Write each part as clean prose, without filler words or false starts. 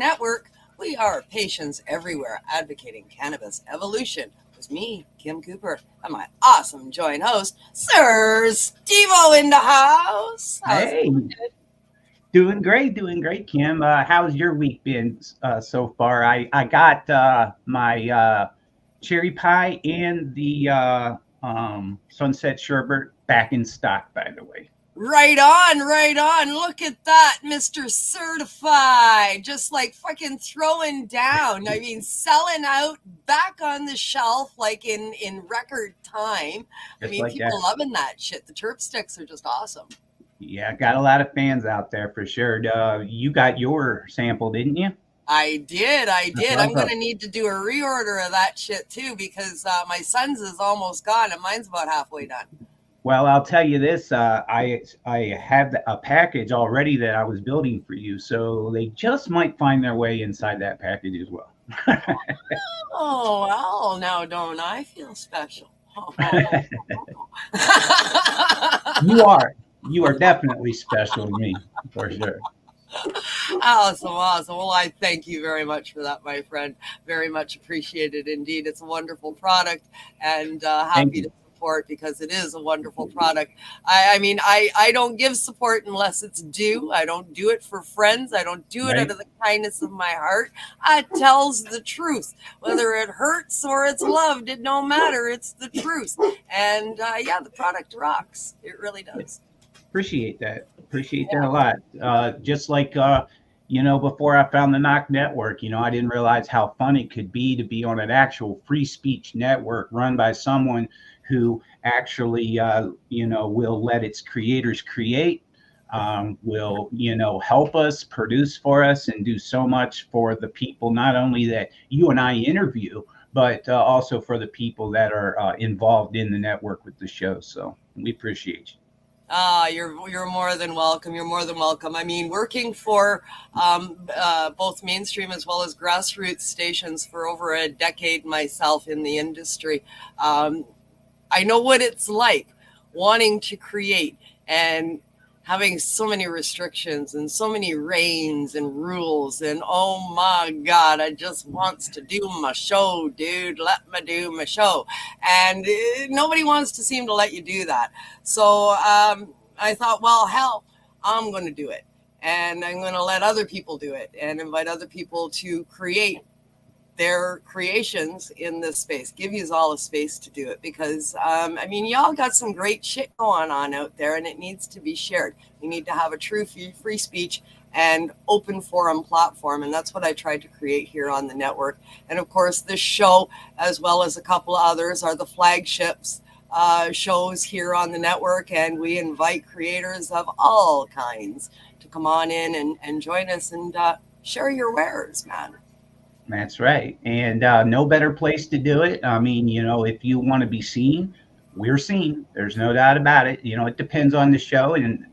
Network. We are patients everywhere advocating cannabis evolution. With me, Kim Cooper, and my awesome joint host, Sir Steve-O in the house. Hey, doing great, Kim. How's your week been so far? I got my cherry pie and the sunset sherbet back in stock, by the way. Right on, right on. Look at that, Mr. Certified. Just like fucking throwing down. I mean, selling out, back on the shelf like in record time. Just I mean, like people that. loving that shit. The Terp sticks are just awesome. Yeah, got a lot of fans out there for sure. You got your sample, didn't you? I did. That's I'm going awesome. to need to do a reorder of that shit too because my son's is almost gone and mine's about halfway done. Well, I'll tell you this. I have a package already that I was building for you, so they just might find their way inside that package as well. Oh, well, now don't I feel special? You are. You are definitely special to me, for sure. Awesome. Well, I thank you very much for that, my friend. Very much appreciated indeed. It's a wonderful product and Thank happy to you. support because it is a wonderful product. I don't give support unless it's due. I don't do it for friends. I don't do it out Right? of the kindness of my heart. It tells the truth. Whether it hurts or it's loved, it don't matter. It's the truth. And yeah, the product rocks. It really does. Appreciate that. Appreciate that a lot. Just like, before I found the Knock Network, I didn't realize how fun it could be to be on an actual free speech network run by someone who actually, will let its creators create, will, help us, produce for us, and do so much for the people, not only that you and I interview, but also for the people that are involved in the network with the show. So we appreciate you. You're more than welcome. You're more than welcome. I mean, working for both mainstream as well as grassroots stations for over a decade myself in the industry, I know what it's like wanting to create and having so many restrictions and so many reins and rules and oh my god, I just wants to do my show, dude, let me do my show. And nobody wants to seem to let you do that. So I thought, well, hell, I'm going to do it, and I'm going to let other people do it and invite other people to create their creations in this space, give you all a space to do it because y'all got some great shit going on out there and it needs to be shared. You need to have a true free speech and open forum platform, and that's what I tried to create here on the network. And of course this show, as well as a couple of others, are the flagships shows here on the network, and we invite creators of all kinds to come on in and join us and share your wares, man. That's right. And no better place to do it. I mean, if you want to be seen, we're seen. There's no doubt about it. It depends on the show and,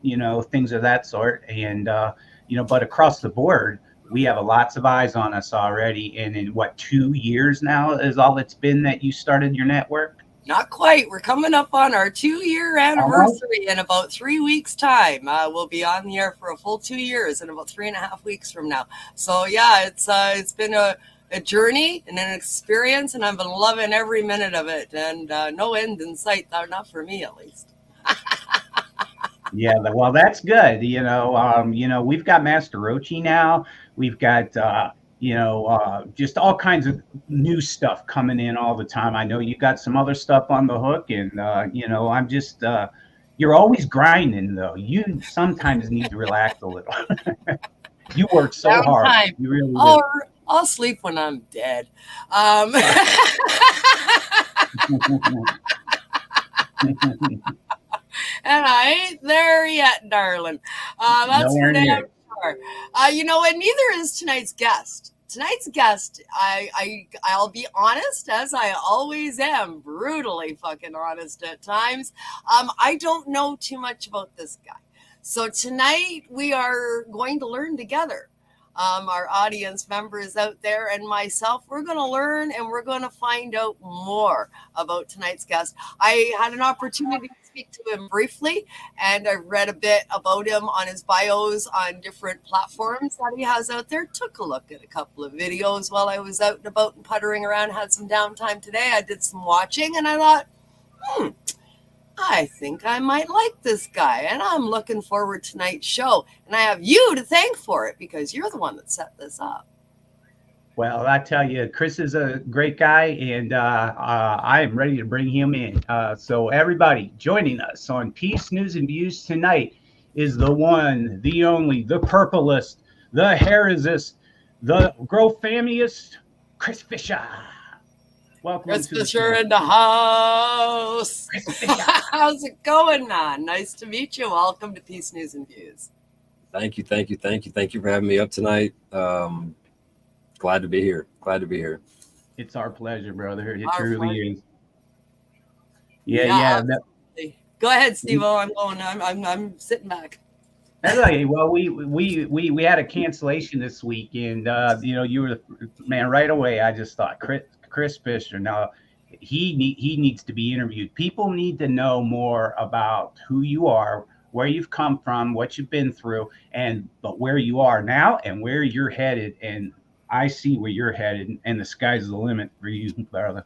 things of that sort. And, but across the board, we have lots of eyes on us already. And in 2 years now is all it's been that you started your network? Not quite. We're coming up on our 2-year anniversary in about 3 weeks' time. We'll be on the air for a full 2 years in about 3.5 weeks from now. So yeah, it's been a journey and an experience, and I've been loving every minute of it. And no end in sight, not for me at least. Yeah, well, that's good. We've got Master Rochi now. We've got just all kinds of new stuff coming in all the time. I know you got some other stuff on the hook, and I'm just you're always grinding though. You sometimes need to relax a little. You work so hard. Downtime. You really do. I'll sleep when I'm dead. And I ain't there yet, darling. That's for damn sure. And neither is tonight's guest. Tonight's guest, I'll be honest, as I always am, brutally fucking honest at times. I don't know too much about this guy. So tonight we are going to learn together. Our audience members out there and myself, we're going to learn and we're going to find out more about tonight's guest. I had an opportunity to speak to him briefly, and I've read a bit about him on his bios on different platforms that he has out there. Took a look at a couple of videos while I was out and about and puttering around, had some downtime today. I did some watching, and I thought, I think I might like this guy, and I'm looking forward to tonight's show. And I have you to thank for it because you're the one that set this up. Well, I tell you, Chris is a great guy, and I am ready to bring him in. So everybody joining us on Peace News and Views tonight is the one, the only, the purplest, the Harezest, the grow famiest, Chris Fisher. Welcome Chris to the Fisher show. in the house. Chris Fisher. How's it going, man? Nice to meet you. Welcome to Peace News and Views. Thank you for having me up tonight. Glad to be here. It's our pleasure, brother. It Our truly pleasure. is. Yeah. Go ahead, Steve-O. I'm sitting back. That's okay. Well, we had a cancellation this week, and you were the man right away. I just thought Chris Fisher. Now he needs to be interviewed. People need to know more about who you are, where you've come from, what you've been through, but where you are now and where you're headed. And I see where you're headed, and the sky's the limit for you, brother.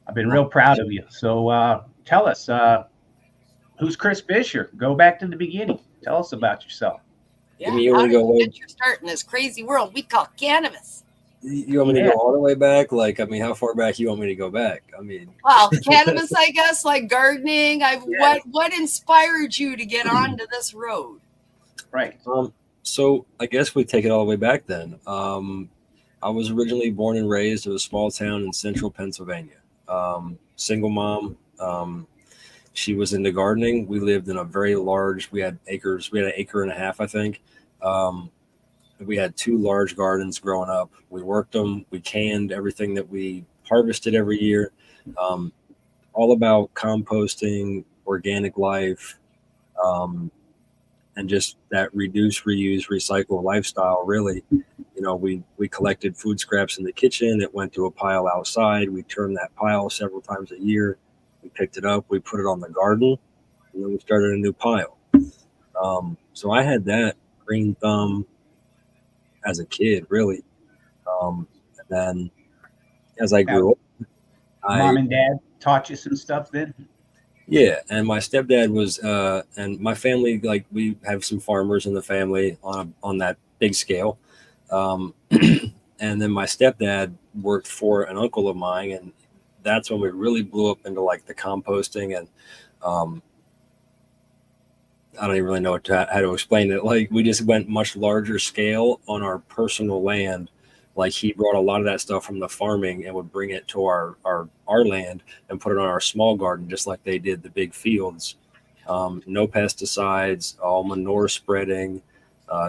I've been real proud of you. So tell us, who's Chris Fisher? Go back to the beginning. Tell us about yourself. Yeah, How did you get your start in this crazy world we call cannabis? You want me to go all the way back? How far back you want me to go back? Well, cannabis, I guess, like gardening. What inspired you to get onto this road? Right. So I guess we take it all the way back then. I was originally born and raised in a small town in central Pennsylvania. Single mom. She was into gardening. We lived in a very large, we had acres. We had an acre and a half, I think. We had 2 large gardens growing up. We worked them. We canned everything that we harvested every year. All about composting, organic life, and just that reduce, reuse, recycle lifestyle. Really, we collected food scraps in the kitchen. It went to a pile outside. We turned that pile several times a year. We picked it up. We put it on the garden, and then we started a new pile. So I had that green thumb as a kid, really. And then as I grew up, Mom and Dad taught you some stuff then? Yeah, and my stepdad was, and my family, we have some farmers in the family on that big scale. And then my stepdad worked for an uncle of mine, and that's when we really blew up into the composting. And I don't even really know how to explain it. We just went much larger scale on our personal land. He brought a lot of that stuff from the farming and would bring it to our land and put it on our small garden, just like they did the big fields. No pesticides, all manure spreading,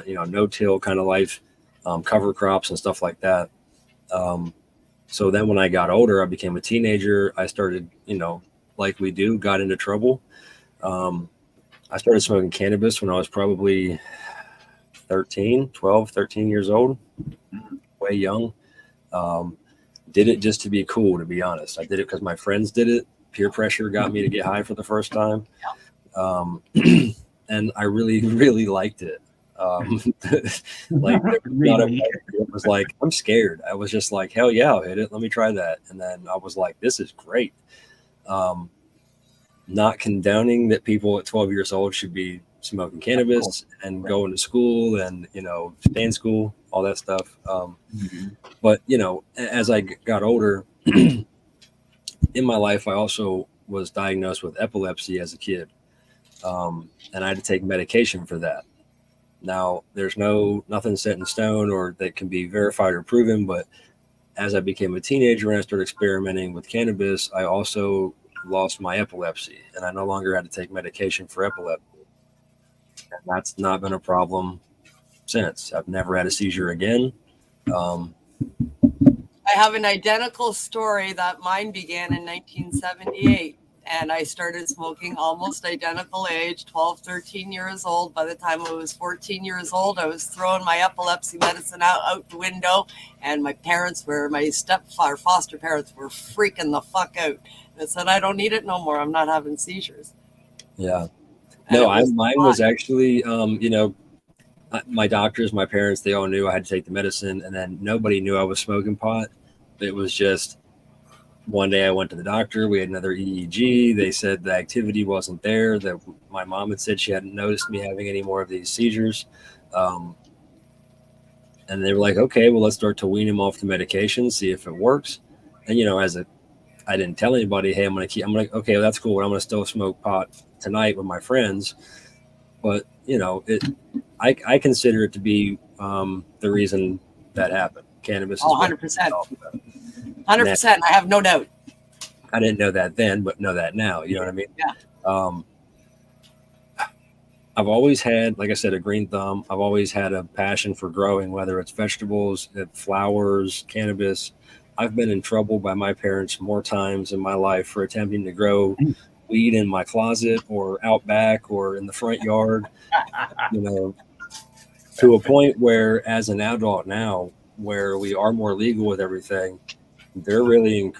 no-till kind of life, cover crops and stuff like that. So then when I got older, I became a teenager. I started, like we do, got into trouble. I started smoking cannabis when I was probably 13 years old. Way young. Did it just to be cool, to be honest. I did it because my friends did it. Peer pressure got me to get high for the first time. And I really, really liked it. Really? It was I'm scared. I was just hell yeah, I'll hit it. Let me try that. And then I was this is great. Not condoning that people at 12 years old should be smoking cannabis and going to school and, stay in school, all that stuff. But, as I got older in my life, I also was diagnosed with epilepsy as a kid. And I had to take medication for that. Now, there's nothing set in stone or that can be verified or proven. But as I became a teenager and I started experimenting with cannabis, I also lost my epilepsy, and I no longer had to take medication for epilepsy. And that's not been a problem since. I've never had a seizure again. I have an identical story that mine began in 1978, and I started smoking almost identical age, 12, 13 years old. By the time I was 14 years old, I was throwing my epilepsy medicine out the window, and my foster parents were freaking the fuck out. They said, I don't need it no more. I'm not having seizures. Yeah. And No, it was mine fun. was actually, my doctors, my parents, they all knew I had to take the medicine, and then nobody knew I was smoking pot. It was just one day I went to the doctor. We had another EEG. They said the activity wasn't there. That my mom had said she hadn't noticed me having any more of these seizures. Um, and they were like, okay, well, let's start to wean him off the medication, see if it works. And I didn't tell anybody, hey, okay, well, that's cool. I'm gonna still smoke pot tonight with my friends. But I consider it to be the reason that happened. Cannabis Oh, is what 100%. now, 100%. I have no doubt. I didn't know that then, but know that now. You know what I mean? Yeah. Um, I've always had, like I said, a green thumb. I've always had a passion for growing, whether it's vegetables, flowers, cannabis. I've been in trouble by my parents more times in my life for attempting to grow weed in my closet or out back or in the front yard, you know, to a point where as an adult now, where we are more legal with everything, they're really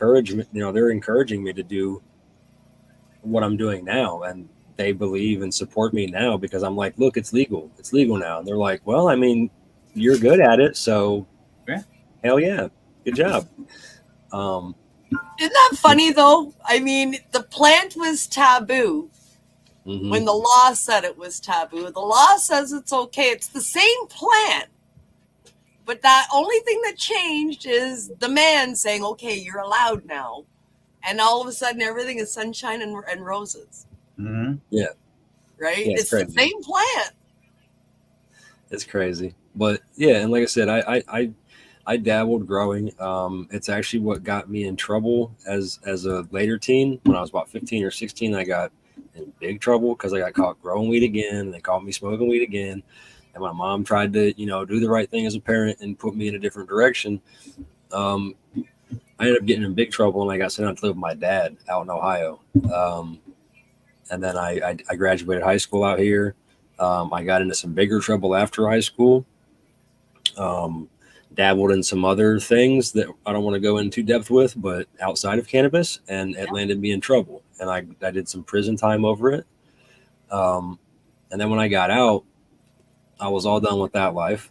they're encouraging me to do what I'm doing now. And they believe and support me now because I'm like, look, it's legal. It's legal now. And they're like, well, I mean, you're good at it. So Yeah. hell yeah. Good job. Um, Isn't that funny, though? I mean, the plant was taboo when the law said it was taboo. The law says it's okay. It's the same plant. But that only thing that changed is the man saying, okay, you're allowed now. And all of a sudden, everything is sunshine and roses. Mm-hmm. Yeah. Right? Yeah, It's the same plant. It's crazy. But yeah, and like I said, I dabbled growing. It's actually what got me in trouble as a later teen. When I was about 15 or 16, I got in big trouble because I got caught growing weed again, and they caught me smoking weed again. And my mom tried to, do the right thing as a parent and put me in a different direction. I ended up getting in big trouble, and I got sent out to live with my dad out in Ohio. And then I graduated high school out here. I got into some bigger trouble after high school. Dabbled in some other things that I don't want to go into depth with, but outside of cannabis, and it landed me in trouble. And I did some prison time over it. And then when I got out, I was all done with that life.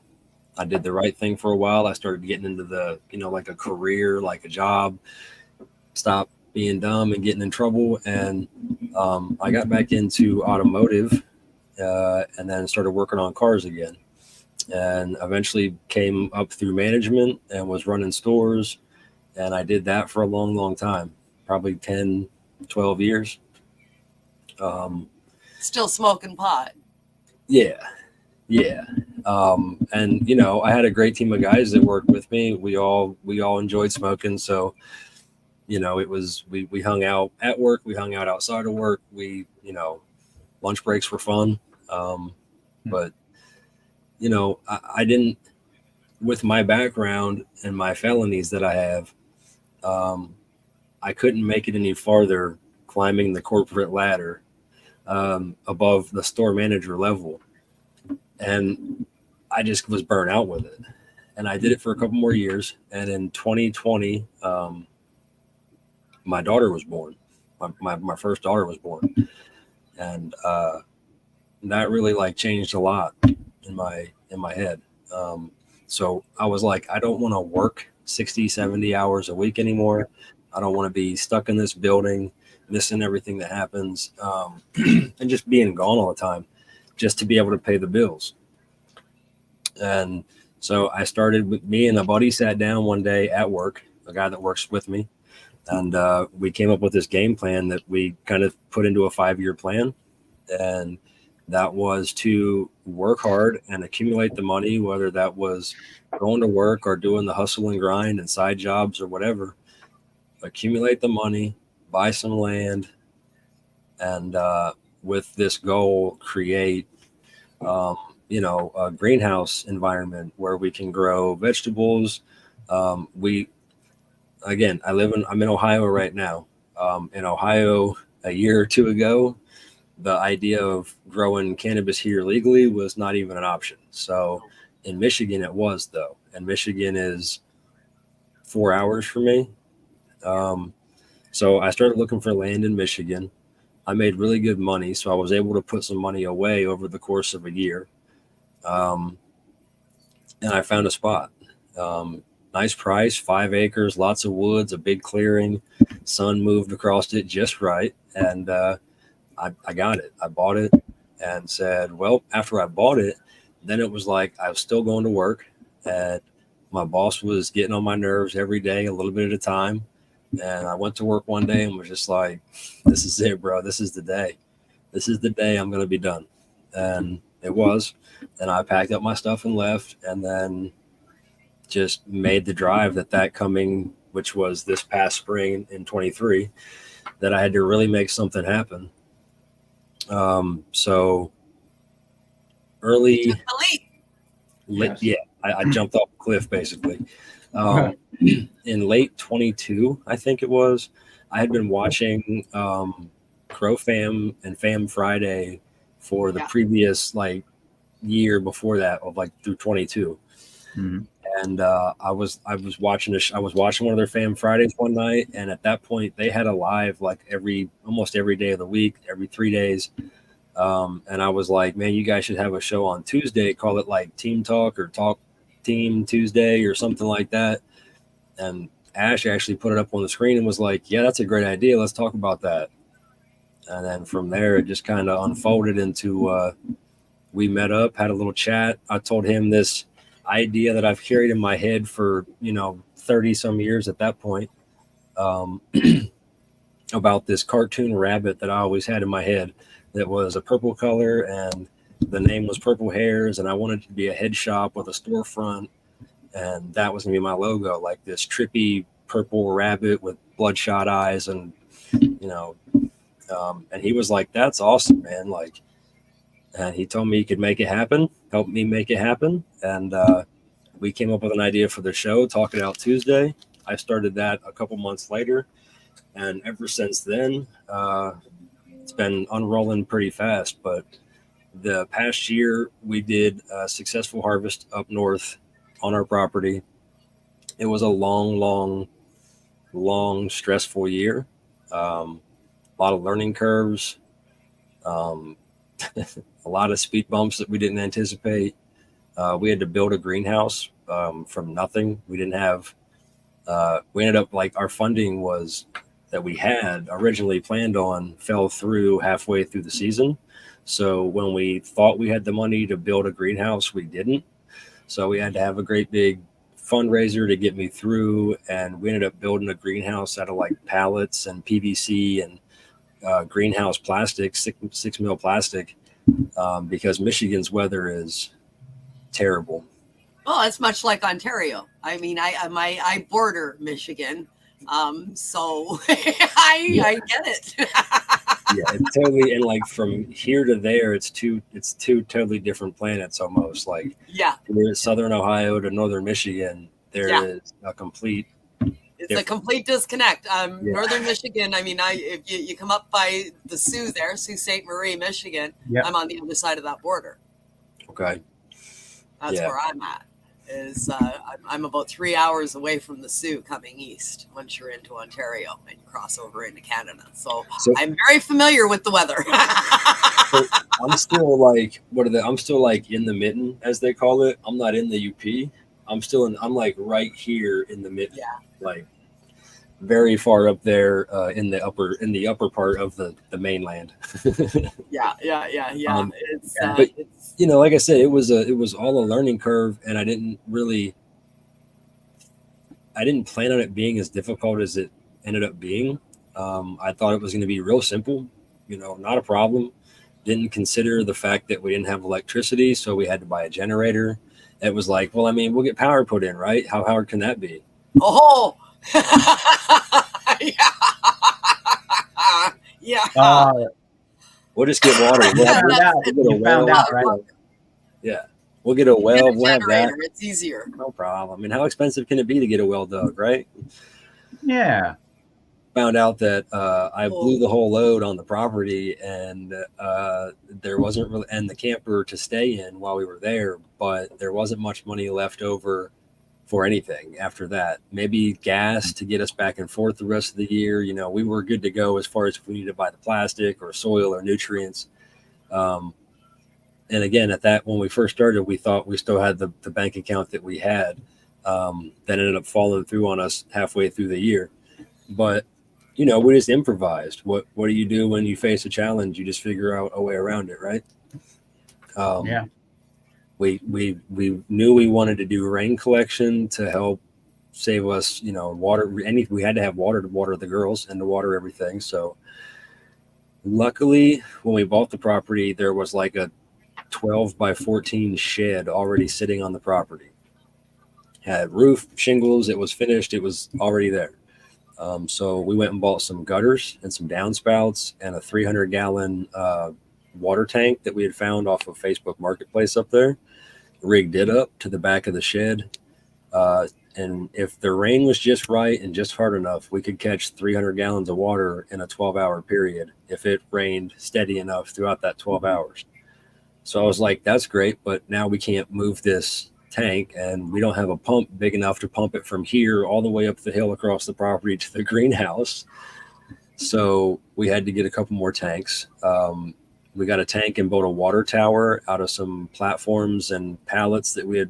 I did the right thing for a while. I started getting into the, like a career, like a job, stop being dumb and getting in trouble. And I got back into automotive and then started working on cars again. And eventually came up through management and was running stores. And I did that for a long, long time, probably 10, 12 years. Still smoking pot. Yeah. Yeah. And I had a great team of guys that worked with me. We all enjoyed smoking. So, it was, we hung out at work. We hung out outside of work. Lunch breaks were fun. But, I didn't, with my background and my felonies that I have, I couldn't make it any farther climbing the corporate ladder above the store manager level. And I just was burnt out with it. And I did it for a couple more years. And in 2020, my daughter was born. My first daughter was born. And that really changed a lot in my head. So I was like, I don't want to work 60, 70 hours a week anymore. I don't want to be stuck in this building, missing everything that happens, and just being gone all the time just to be able to pay the bills. And so I started with me and a buddy sat down one day at work, a guy that works with me. And we came up with this game plan that we kind of put into a 5-year plan. And that was to work hard and accumulate the money, whether that was going to work or doing the hustle and grind and side jobs or whatever. Accumulate the money, buy some land, and with this goal, create, a greenhouse environment where we can grow vegetables. I'm in Ohio right now. In Ohio, a year or two ago, the idea of growing cannabis here legally was not even an option. So in Michigan, it was though. And Michigan is 4 hours for me. So I started looking for land in Michigan. I made really good money, so I was able to put some money away over the course of a year. And I found a spot. Nice price, 5 acres, lots of woods, a big clearing. Sun moved across it just right. And I got it. I bought it and said, well, after I bought it, then it was like I was still going to work, and my boss was getting on my nerves every day, a little bit at a time. And I went to work one day and was just like, this is it, bro. This is the day. This is the day I'm going to be done. And it was. And I packed up my stuff and left, and then just made the drive that coming, which was this past spring in 23, that I had to really make something happen. So early, Yes. yeah, I jumped off a cliff basically. In late 22, I think it was, I had been watching Crow Fam and Fam Friday for the previous like year before that, of like through 22. Mm-hmm. And I was watching I was watching one of their Fam Fridays one night, and at that point they had a live like almost every day of the week, every 3 days. And I was like, man, you guys should have a show on Tuesday, call it like Team Talk or Talk Team Tuesday or something like that. And Ash actually put it up on the screen and was like, yeah, that's a great idea. Let's talk about that. And then from there, it just kind of unfolded into we met up, had a little chat. I told him this idea that I've carried in my head for, 30 some years at that point, about this cartoon rabbit that I always had in my head that was a purple color, and the name was Purple Harez, and I wanted it to be a head shop with a storefront, and that was gonna be my logo, like this trippy purple rabbit with bloodshot eyes, and and he was like, that's awesome, man. Like, and he told me he could make it happen, help me make it happen. And we came up with an idea for the show, Talk It Out Tuesday. I started that a couple months later. And ever since then, it's been unrolling pretty fast. But the past year, we did a successful harvest up north on our property. It was a long, stressful year. A lot of learning curves, a lot of speed bumps that we didn't anticipate. We had to build a greenhouse from nothing. We didn't have, we ended up like our funding was that we had originally planned on fell through halfway through the season. So when we thought we had the money to build a greenhouse, we didn't. So we had to have a great big fundraiser to get me through. And we ended up building a greenhouse out of like pallets and PVC and greenhouse plastic, 6 mil plastic, because Michigan's weather is terrible. Well, it's much like Ontario. I mean, I border Michigan, so I get it. Yeah, it's totally, and like from here to there, it's two totally different planets almost. Like, yeah, from southern Ohio to northern Michigan, there is a complete. It's a complete disconnect. Northern Michigan. I mean, if you come up by the Sault there, Sault Ste. Marie, Michigan, I'm on the other side of that border. Okay. That's where I'm at. I'm about 3 hours away from the Sault coming east once you're into Ontario and you cross over into Canada. So I'm very familiar with the weather. So I'm still like, I'm still like in the mitten, as they call it. I'm not in the UP. I'm like right here in the mitten. Yeah. Like very far up there in the upper part of the mainland. Yeah. But like I said, it was all a learning curve, and I didn't plan on it being as difficult as it ended up being. I thought it was going to be real simple, not a problem. Didn't consider the fact that we didn't have electricity, so we had to buy a generator. It was like, well, I mean, we'll get power put in, right? How hard can that be? Oh, yeah. We'll just get water. You found out, right? Yeah, we'll get a well. We'll have that. It's easier. No problem. I mean, how expensive can it be to get a well dug, right? Yeah. Found out that I blew the whole load on the property, and there wasn't really, and the camper to stay in while we were there, but there wasn't much money left over for anything after that. Maybe gas to get us back and forth the rest of the year. You know, we were good to go as far as if we needed to buy the plastic or soil or nutrients. And again, when we first started, we thought we still had the bank account that we had. That ended up falling through on us halfway through the year. But, you know, we just improvised. What do you do when you face a challenge? You just figure out a way around it, right? Yeah. We knew we wanted to do rain collection to help save us, you know, water. We had to have water to water the girls and to water everything. So luckily, when we bought the property, there was like a 12 by 14 shed already sitting on the property. Had roof, shingles, it was finished, it was already there. So we went and bought some gutters and some downspouts and a 300-gallon water tank that we had found off of Facebook Marketplace up there. Rigged it up to the back of the shed. And if the rain was just right and just hard enough, we could catch 300 gallons of water in a 12-hour period if it rained steady enough throughout that 12 hours. So I was like, that's great, but now we can't move this tank and we don't have a pump big enough to pump it from here all the way up the hill across the property to the greenhouse. So we had to get a couple more tanks. We got a tank and built a water tower out of some platforms and pallets that we had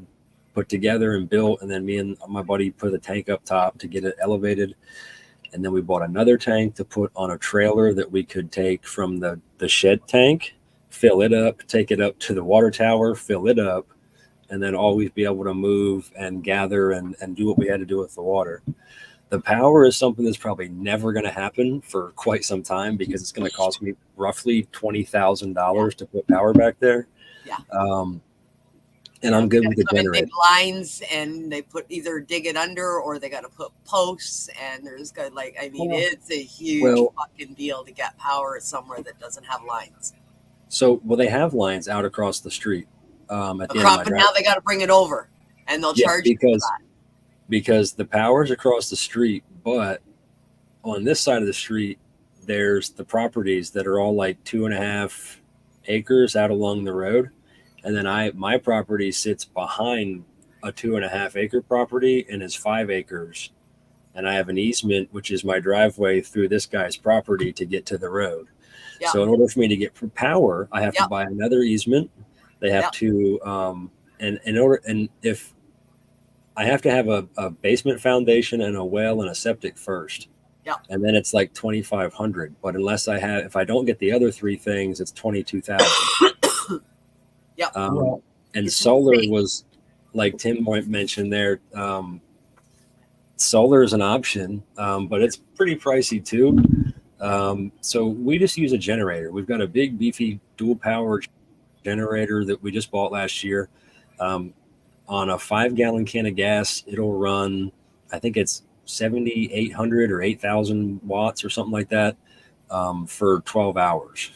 put together and built. And then me and my buddy put a tank up top to get it elevated. And then we bought another tank to put on a trailer that we could take from the shed tank, fill it up, take it up to the water tower, fill it up, and then always be able to move and gather and do what we had to do with the water. The power is something that's probably never going to happen for quite some time because it's going to cost me roughly $20,000 to put power back there. Yeah. And I'm good with the generator. Big lines, and they dig it under, or they got to put posts, and there's got it's a huge fucking deal to get power somewhere that doesn't have lines. So, they have lines out across the street. But now they got to bring it over, and they'll charge you for that. Because the power's across the street, but on this side of the street, there's the properties that are all like 2.5 acres out along the road. And then my property sits behind a 2.5 acre property and is 5 acres. And I have an easement, which is my driveway through this guy's property to get to the road. Yeah. So in order for me to get power, I have to buy another easement. They have to, and if I have to have a basement foundation and a well and a septic first. Yeah. And then it's like $2,500. But if I don't get the other three things, it's $22,000. Yeah. And solar was, like Tim mentioned there, solar is an option, but it's pretty pricey too. So we just use a generator. We've got a big beefy dual power generator that we just bought last year. On a 5-gallon can of gas, it'll run, I think it's 7,800 or 8,000 watts or something like that, for 12 hours.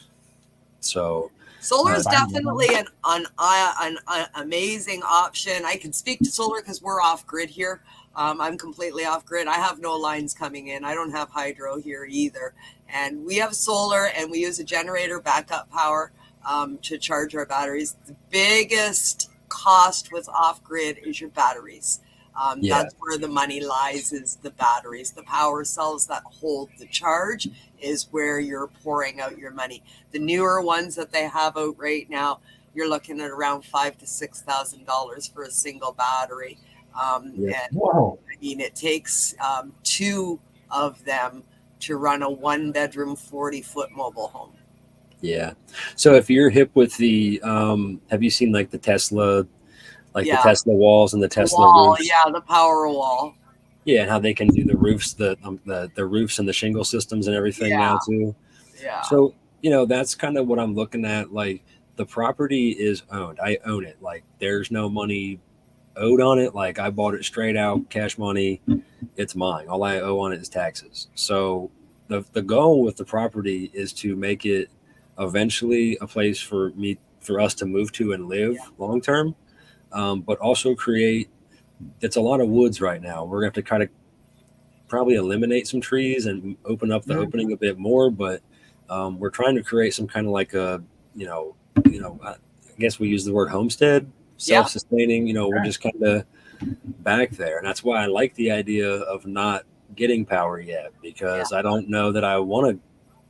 So solar is definitely an amazing option. I can speak to solar because we're off grid here. I'm completely off grid. I have no lines coming in. I don't have hydro here either. And we have solar, and we use a generator backup power to charge our batteries. The biggest cost with off grid is your batteries. That's where the money lies, is the batteries. The power cells that hold the charge is where you're pouring out your money. The newer ones that they have out right now, you're looking at around $5,000 to $6,000 for a single battery. And I mean, it takes 2 of them to run a 1-bedroom, 40-foot mobile home. Yeah. So if you're hip with the, have you seen like the Tesla, the Tesla walls and the Tesla roofs? Yeah, the power wall. Yeah, and how they can do the roofs, the roofs and the shingle systems and everything now too. Yeah. So, that's kind of what I'm looking at. Like, the property is owned. I own it. Like, there's no money owed on it. Like, I bought it straight out, cash money. It's mine. All I owe on it is taxes. So the goal with the property is to make it eventually a place for us to move to and live long term, but also it's a lot of woods right now. We're gonna have to kind of probably eliminate some trees and open up the opening a bit more, but we're trying to create some kind of like a I guess we use the word homestead, self-sustaining. We're just kind of back there. And that's why I like the idea of not getting power yet, because I don't know that I want to.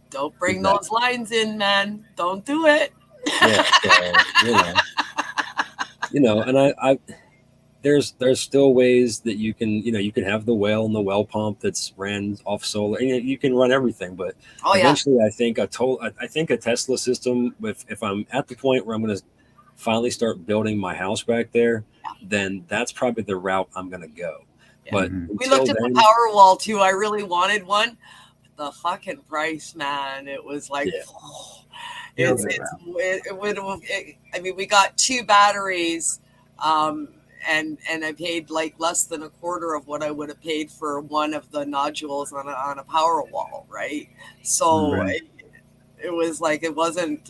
Don't bring those lines in, man. Don't do it. Yeah. So, and I there's still ways that you can, you can have the well and the well pump that's ran off solar, and you can run everything. But eventually I think a Tesla system, if I'm at the point where I'm going to finally start building my house back there, then that's probably the route I'm going to go. Yeah. But we looked at the power wall too. I really wanted one. The fucking price, man. It was like, I mean, we got 2 batteries, and I paid like less than a quarter of what I would have paid for one of the nodules on a power wall, right? So it was like, it wasn't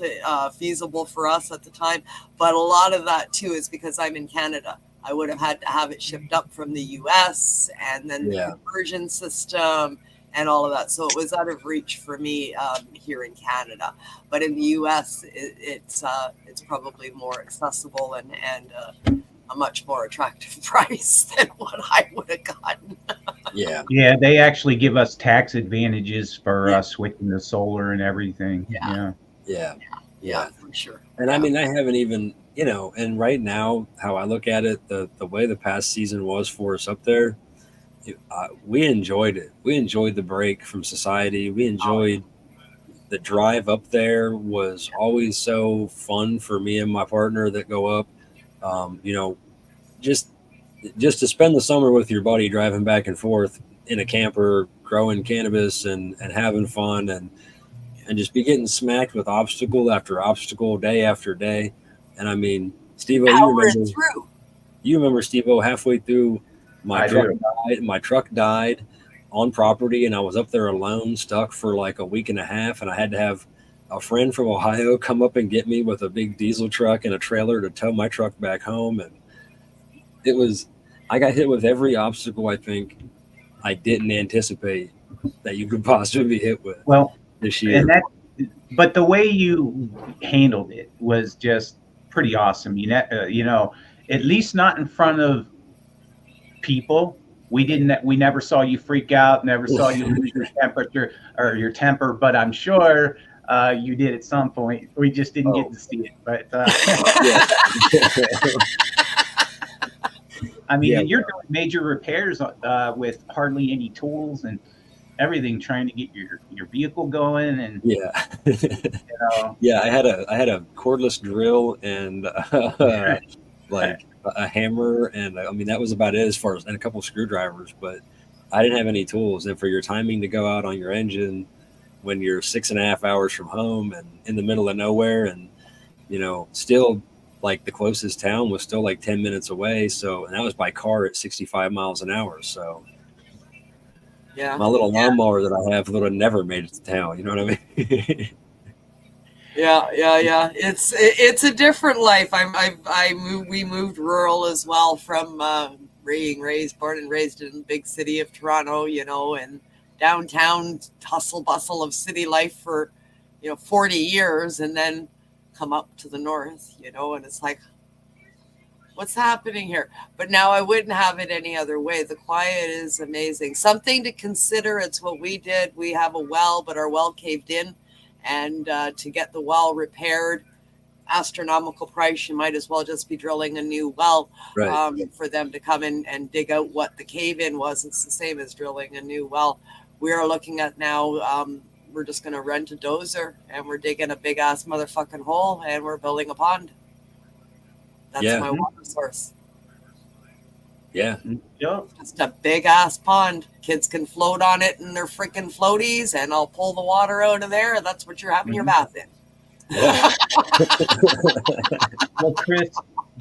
feasible for us at the time. But a lot of that too is because I'm in Canada. I would have had to have it shipped up from the US, and then the conversion system and all of that. So it was out of reach for me here in Canada. But in the US, it's probably more accessible and a much more attractive price than what I would have gotten. Yeah, they actually give us tax advantages for switching to solar and everything. Yeah, for sure. And I mean, I haven't even, and right now, how I look at it, the way the past season was for us up there, we enjoyed it. We enjoyed the break from society. We enjoyed the drive up there. Was always so fun for me and my partner that go up. Just to spend the summer with your buddy driving back and forth in a camper, growing cannabis and having fun and just be getting smacked with obstacle after obstacle, day after day. And I mean, Steve-O, you remember Steve-O, halfway through my truck died on property, and I was up there alone, stuck for like a week and a half, and I had to have a friend from Ohio come up and get me with a big diesel truck and a trailer to tow my truck back home. And I got hit with every obstacle I think I didn't anticipate that you could possibly be hit with this year. But the way you handled it was just pretty awesome. At least not in front of people. We never saw you freak out, never saw you lose your temperature or your temper, but I'm sure you did at some point. We just didn't get to see it. But I mean, you're doing major repairs with hardly any tools and everything, trying to get your vehicle going. And I had a cordless drill and like a hammer, and I mean that was about it and a couple of screwdrivers, but I didn't have any tools. And for your timing to go out on your engine when you're 6.5 hours from home and in the middle of nowhere, and still like the closest town was still like 10 minutes away, and that was by car at 65 miles an hour. So my little lawnmower that I have would have never made it to town. You know what I mean? Yeah. It's a different life. We moved rural as well from born and raised in the big city of Toronto, and downtown hustle bustle of city life for 40 years, and then come up to the north, and it's like, what's happening here? But now I wouldn't have it any other way. The quiet is amazing. Something to consider. It's what we did. We have a well, but our well caved in. And to get the well repaired, astronomical price. You might as well just be drilling a new well for them to come in and dig out what the cave-in was. It's the same as drilling a new well. We are looking at now, we're just going to rent a dozer, and we're digging a big-ass motherfucking hole, and we're building a pond. That's my water source. Yeah. Just a big ass pond. Kids can float on it in their freaking floaties, and I'll pull the water out of there, and that's what you're having your bath in. Yeah. Well, Chris,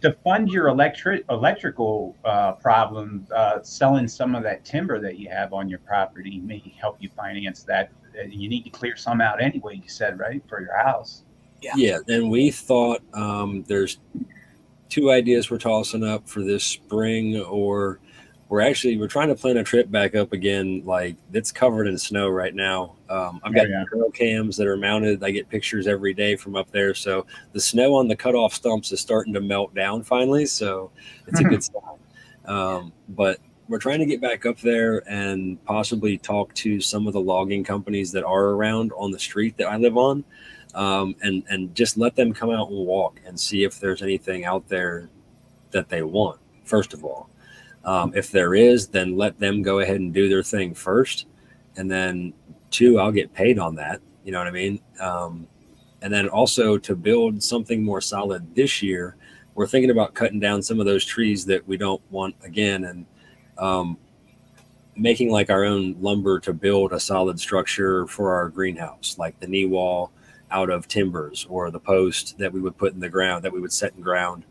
to fund your electrical problems, selling some of that timber that you have on your property may help you finance that. You need to clear some out anyway, you said, right, for your house. Yeah. And we thought there's 2 ideas we're tossing up for this spring, or we're trying to plan a trip back up again. Like, it's covered in snow right now. I've got trail cams that are mounted. I get pictures every day from up there. So the snow on the cutoff stumps is starting to melt down finally. So it's a good sign. But we're trying to get back up there and possibly talk to some of the logging companies that are around on the street that I live on, and just let them come out and walk and see if there's anything out there that they want, first of all. If there is, then let them go ahead and do their thing first. And then 2, I'll get paid on that. You know what I mean? And then also to build something more solid this year, we're thinking about cutting down some of those trees that we don't want again, and making like our own lumber to build a solid structure for our greenhouse, like the knee wall out of timbers, or the post that we would put in the ground, that we would set in ground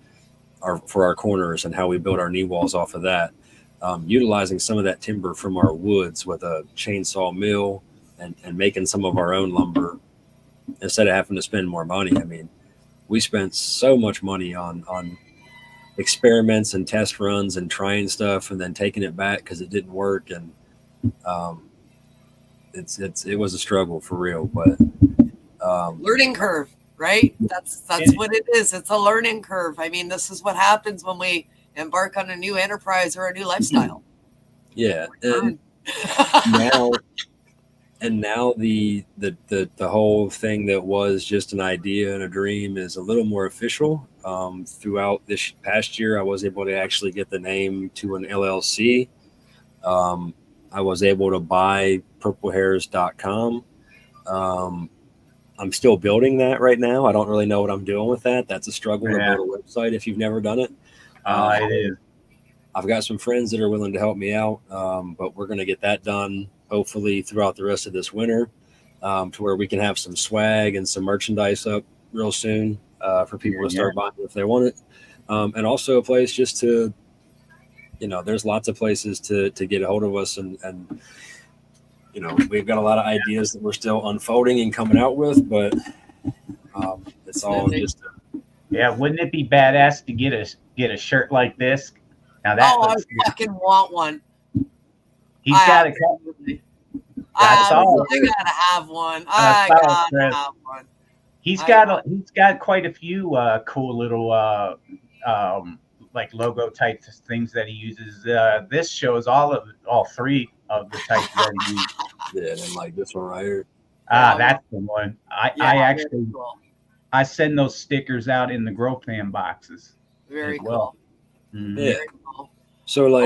for our corners, and how we build our knee walls off of that. Utilizing some of that timber from our woods with a chainsaw mill, and making some of our own lumber instead of having to spend more money. I mean, we spent so much money on experiments and test runs and trying stuff and then taking it back because it didn't work. And it was a struggle for real, but learning curve, right? That's what it is. It's a learning curve. I mean, this is what happens when we embark on a new enterprise or a new lifestyle. Yeah. And now the whole thing that was just an idea and a dream is a little more official. Throughout this past year, I was able to actually get the name to an LLC. I was able to buy purpleharez.com. I'm still building that right now. I don't really know what I'm doing with that. That's a struggle to build a website if you've never done it. It is. I've got some friends that are willing to help me out, but we're going to get that done hopefully throughout the rest of this winter, to where we can have some swag and some merchandise up real soon for people to start buying if they want it. And also a place just to, there's lots of places to get a hold of us, and we've got a lot of ideas that we're still unfolding and coming out with, but it's all just. Wouldn't it be badass to get a shirt like this? Now that I fucking want one. He's got a I gotta have one. I gotta have one. He's got quite a few cool little like logo type things that he uses. This shows all 3 of the types that he uses. Yeah, and like this one right here. That's the one. I actually I send those stickers out in the Grow Fan boxes. Very cool. Well. Mm-hmm. Yeah. Very cool. So I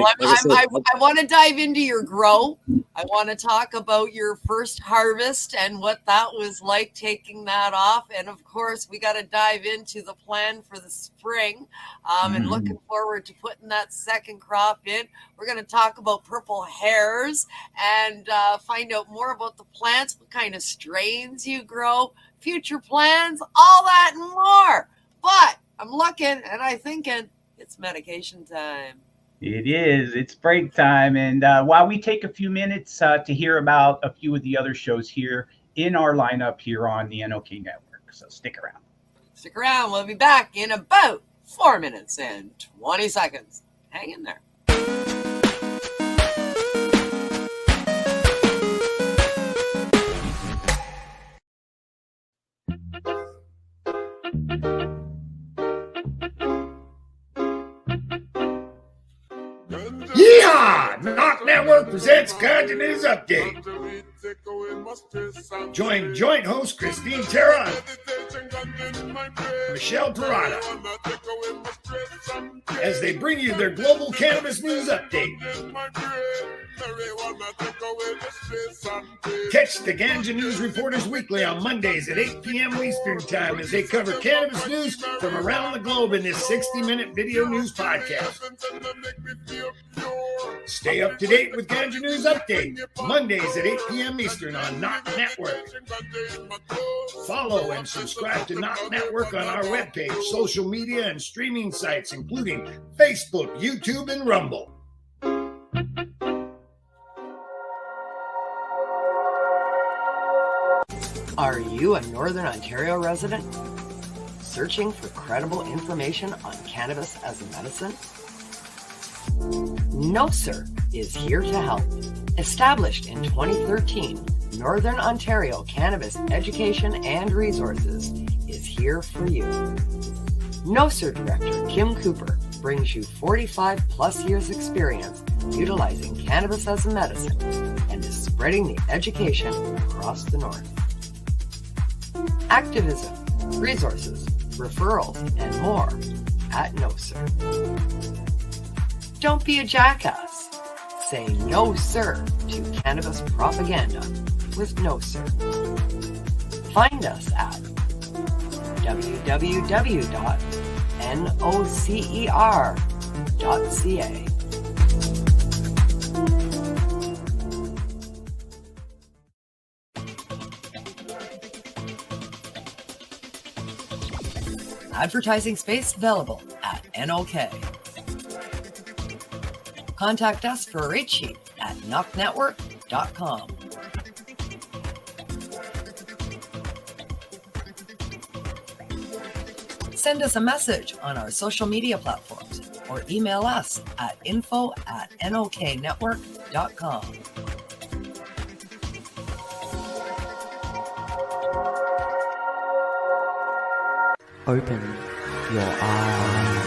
want to dive into your grow. I want to talk about your first harvest and what that was like, taking that off. And of course, we got to dive into the plan for the spring, and looking forward to putting that second crop in. We're going to talk about Purple Harez and find out more about the plants, what kind of strains you grow, future plans, all that and more. But I'm looking and I'm thinking it's medication time. It is. It's break time. And while we take a few minutes to hear about a few of the other shows here in our lineup here on the NOK Network. So stick around. Stick around. We'll be back in about 4 minutes and 20 seconds. Hang in there. Yeehaw! Knock Network presents Ganja News Update. Join joint host Christine Terra and Michelle Parada as they bring you their global cannabis news update. Catch the Ganja News Reporters Weekly on Mondays at 8 p.m. Eastern Time as they cover cannabis news from around the globe in this 60-minute video news podcast. Stay up to date with Ganja News Update, Mondays at 8 p.m. Eastern on Knock Network. Follow and subscribe to Knock Network on our webpage, social media, and streaming sites, including Facebook, YouTube, and Rumble. Are you a Northern Ontario resident searching for credible information on cannabis as a medicine? No Sir is here to help. Established in 2013, Northern Ontario Cannabis Education and Resources is here for you. No Sir Director Kim Cooper brings you 45 plus years experience utilizing cannabis as a medicine and is spreading the education across the North. Activism, resources, referrals, and more at No Sir. Don't be a jackass. Say no sir to cannabis propaganda with No Sir. Find us at www.nocer.ca. Advertising space available at NOK. Contact us for a rate sheet at knocknetwork.com. Send us a message on our social media platforms or email us at info@noknetwork.com. Open your eyes.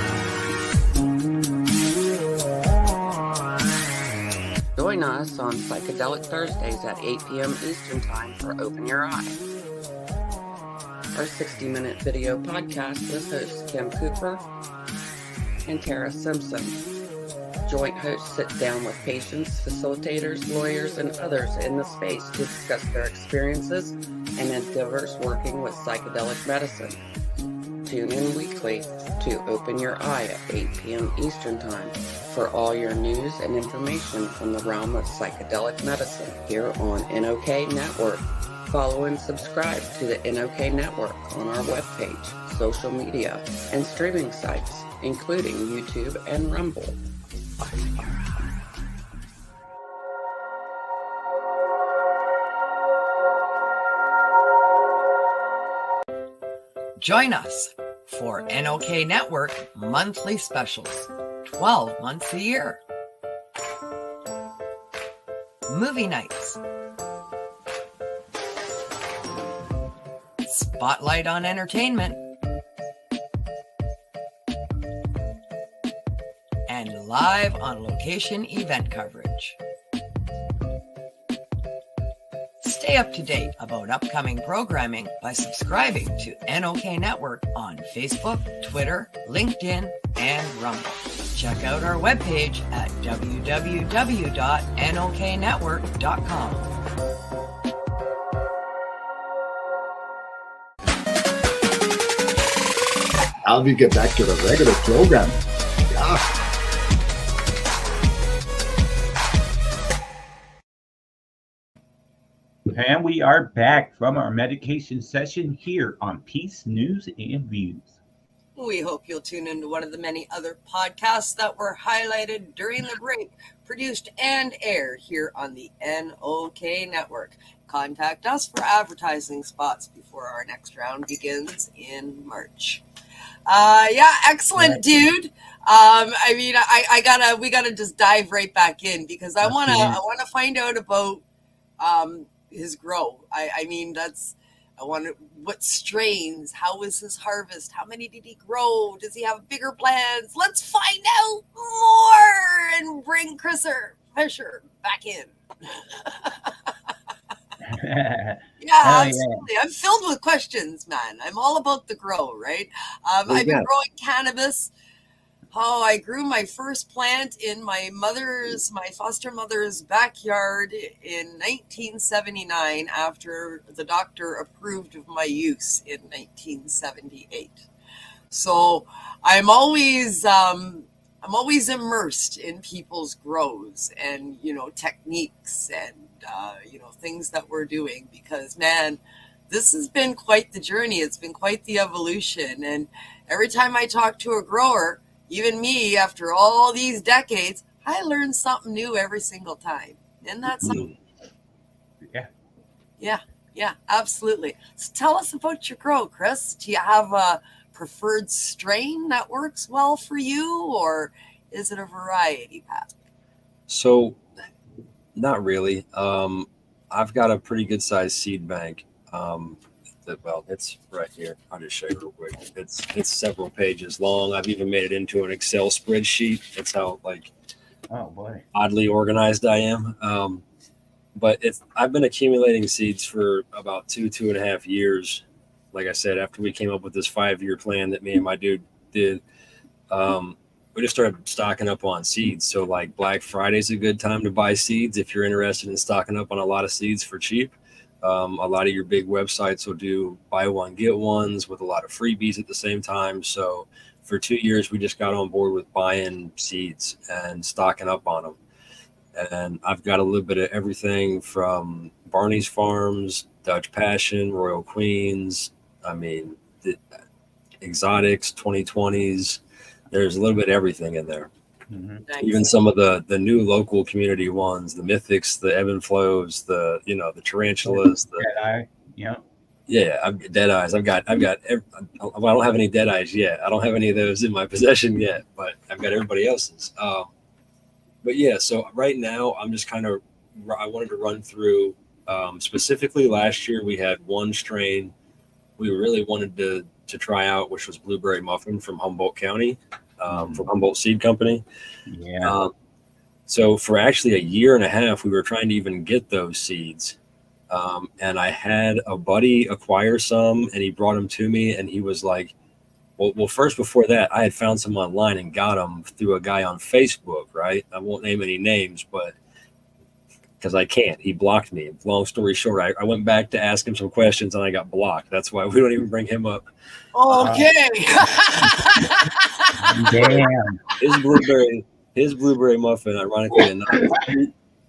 Join us on Psychedelic Thursdays at 8 p.m. Eastern Time for Open Your Eye. Our 60-minute video podcast with hosts Kim Cooper and Tara Simpson. Joint hosts sit down with patients, facilitators, lawyers, and others in the space to discuss their experiences and endeavors working with psychedelic medicine. Tune in weekly to Open Your Eye at 8 p.m. Eastern Time for all your news and information from the realm of psychedelic medicine here on NOK Network. Follow and subscribe to the NOK Network on our webpage, social media, and streaming sites, including YouTube and Rumble. Join us for NOK Network monthly specials, 12 months a year. Movie nights. Spotlight on entertainment. And live on location event coverage. Stay up to date about upcoming programming by subscribing to NOK Network on Facebook, Twitter, LinkedIn, and Rumble. Check out our webpage at www.noknetwork.com. Now we get back to the regular program. Yeah. And we are back from our medication session here on Peace News and Views. We hope you'll tune into one of the many other podcasts that were highlighted during the break, produced and aired here on the NOK Network. Contact us for advertising spots before our next round begins in March. Excellent, dude. We gotta just dive right back in because I wanna find out about his grow. What strains, how was his harvest, how many did he grow, does he have bigger plans? Let's find out more and bring Chris Fisher back in. Absolutely. I'm filled with questions, man. I'm all about the grow, right? I've been growing cannabis. I grew my first plant in my foster mother's backyard in 1979 after the doctor approved of my use in 1978. So I'm always immersed in people's grows and, techniques and, things that we're doing because, man, this has been quite the journey. It's been quite the evolution. And every time I talk to a grower, even me, after all these decades, I learn something new every single time. Isn't that something? Yeah, absolutely. So tell us about your grow, Chris. Do you have a preferred strain that works well for you, or is it a variety pack? So, not really. I've got a pretty good sized seed bank. Well, it's right here. I'll just show you real quick. It's several pages long. I've even made it into an Excel spreadsheet. That's how Oh boy. oddly organized I am. But I've been accumulating seeds for about 2.5 years. Like I said, after we came up with this 5-year plan that me and my dude did, we just started stocking up on seeds. So like Black Friday is a good time to buy seeds if you're interested in stocking up on a lot of seeds for cheap. A lot of your big websites will do buy one, get ones with a lot of freebies at the same time. So for 2 years, we just got on board with buying seeds and stocking up on them. And I've got a little bit of everything from Barney's Farms, Dutch Passion, Royal Queens. I mean, the exotics, 2020s. There's a little bit of everything in there. Mm-hmm. Nice. Even some of the new local community ones, the mythics, the ebb and flows, the tarantulas, I've dead eyes. I don't have any dead eyes yet. I don't have any of those in my possession yet, but I've got everybody else's. But yeah, so right now I'm just I wanted to run through specifically last year we had one strain we really wanted to try out, which was Blueberry Muffin from Humboldt County, from Humboldt Seed Company. Yeah. So for actually 1.5 years, we were trying to even get those seeds. And I had a buddy acquire some and he brought them to me and he was like, well, first before that, I had found some online and got them through a guy on Facebook, right? I won't name any names, but because I can't, he blocked me. Long story short, I went back to ask him some questions and I got blocked. That's why we don't even bring him up. Okay. Damn. His blueberry muffin, ironically enough,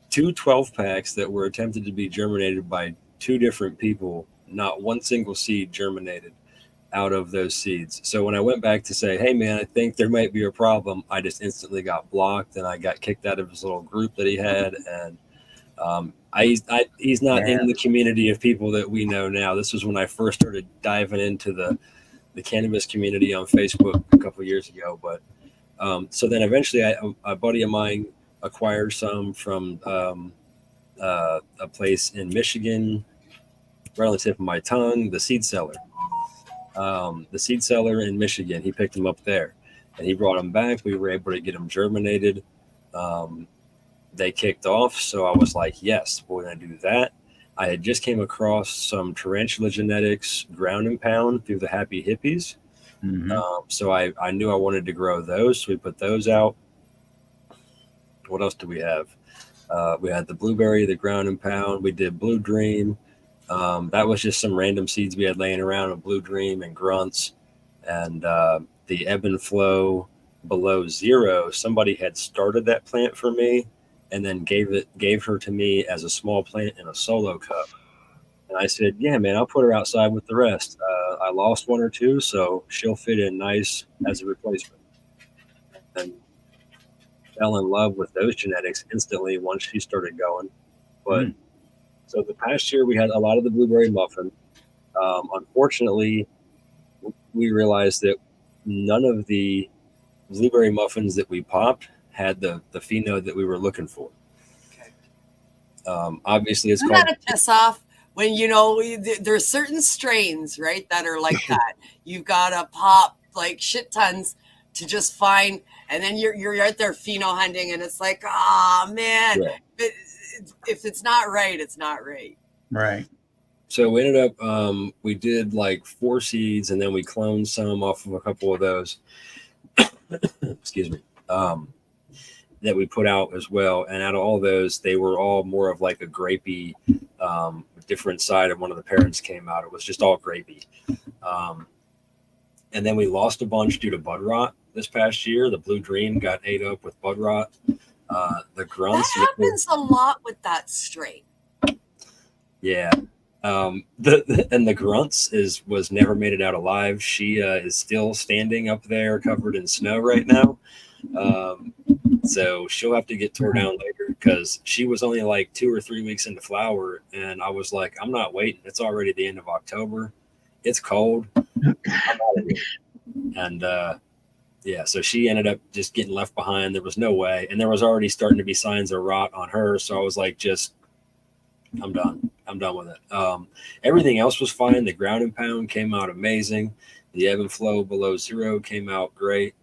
two 12-packs that were attempted to be germinated by 2 different people. Not one single seed germinated out of those seeds. So when I went back to say, hey man, I think there might be a problem, I just instantly got blocked and I got kicked out of his little group that he had. And he's not in the community of people that we know now. This was when I first started diving into the cannabis community on Facebook a couple of years ago. But so then eventually a buddy of mine acquired some from a place in Michigan, right on the tip of my tongue, the seed seller. The seed seller in Michigan, he picked them up there and he brought them back. We were able to get them germinated. They kicked off. So I was like, yes, we're going to do that. I had just came across some tarantula genetics ground and pound through the Happy Hippies. Mm-hmm. So I knew I wanted to grow those. So we put those out. What else do we have? We had the blueberry, the ground and pound. We did Blue Dream. That was just some random seeds we had laying around of Blue Dream and Grunts. And the Ebb and Flow Below Zero, somebody had started that plant for me and then gave her to me as a small plant in a solo cup. And I said, yeah, man, I'll put her outside with the rest. I lost 1 or 2, so she'll fit in nice as a replacement. And fell in love with those genetics instantly once she started going. But so the past year we had a lot of the blueberry muffin. Unfortunately, we realized that none of the blueberry muffins that we popped had the phenode that we were looking for. Okay. Obviously, it's Isn't called that a piss off when there's certain strains, right, that are like that. You've got to pop like shit tons to just find, and then you're out there pheno hunting, and it's like, man, yeah. If it's not right, it's not right. Right. So we ended up, we did like 4 seeds, and then we cloned some off of a couple of those. Excuse me. That we put out as well. And out of all those, they were all more of like a grapey, different side of one of the parents came out. It was just all grapey. And then we lost a bunch due to bud rot this past year. The Blue Dream got ate up with bud rot. The Grunts. That happens a lot with that strain. Yeah. The Grunts was never made it out alive. She is still standing up there covered in snow right now. So she'll have to get tore down later because she was only like 2 or 3 weeks into flower. And I was like, I'm not waiting. It's already the end of October. It's cold. I'm out of here. And yeah, so she ended up just getting left behind. There was no way. And there was already starting to be signs of rot on her. So I was like, I'm done. I'm done with it. Everything else was fine. The ground and pound came out amazing. The ebb and flow below zero came out great.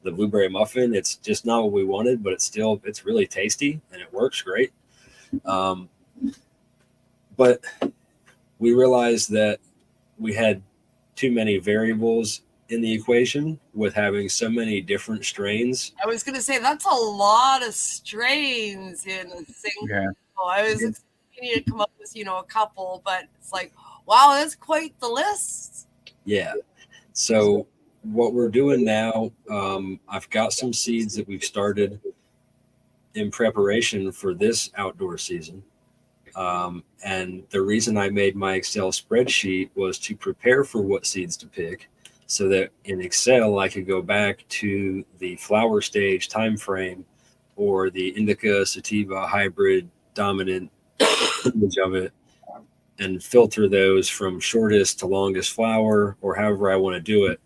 The blueberry muffin, it's just not what we wanted, but it's really tasty and it works great. But we realized that we had too many variables in the equation with having so many different strains. I was going to say that's a lot of strains in a single. Yeah. I was expecting you to come up with, a couple, but it's like, wow, that's quite the list. Yeah. So what we're doing now, I've got some seeds that we've started in preparation for this outdoor season. And the reason I made my Excel spreadsheet was to prepare for what seeds to pick, so that in Excel I could go back to the flower stage time frame or the indica, sativa, hybrid, dominant image of it, and filter those from shortest to longest flower, or however I want to do it.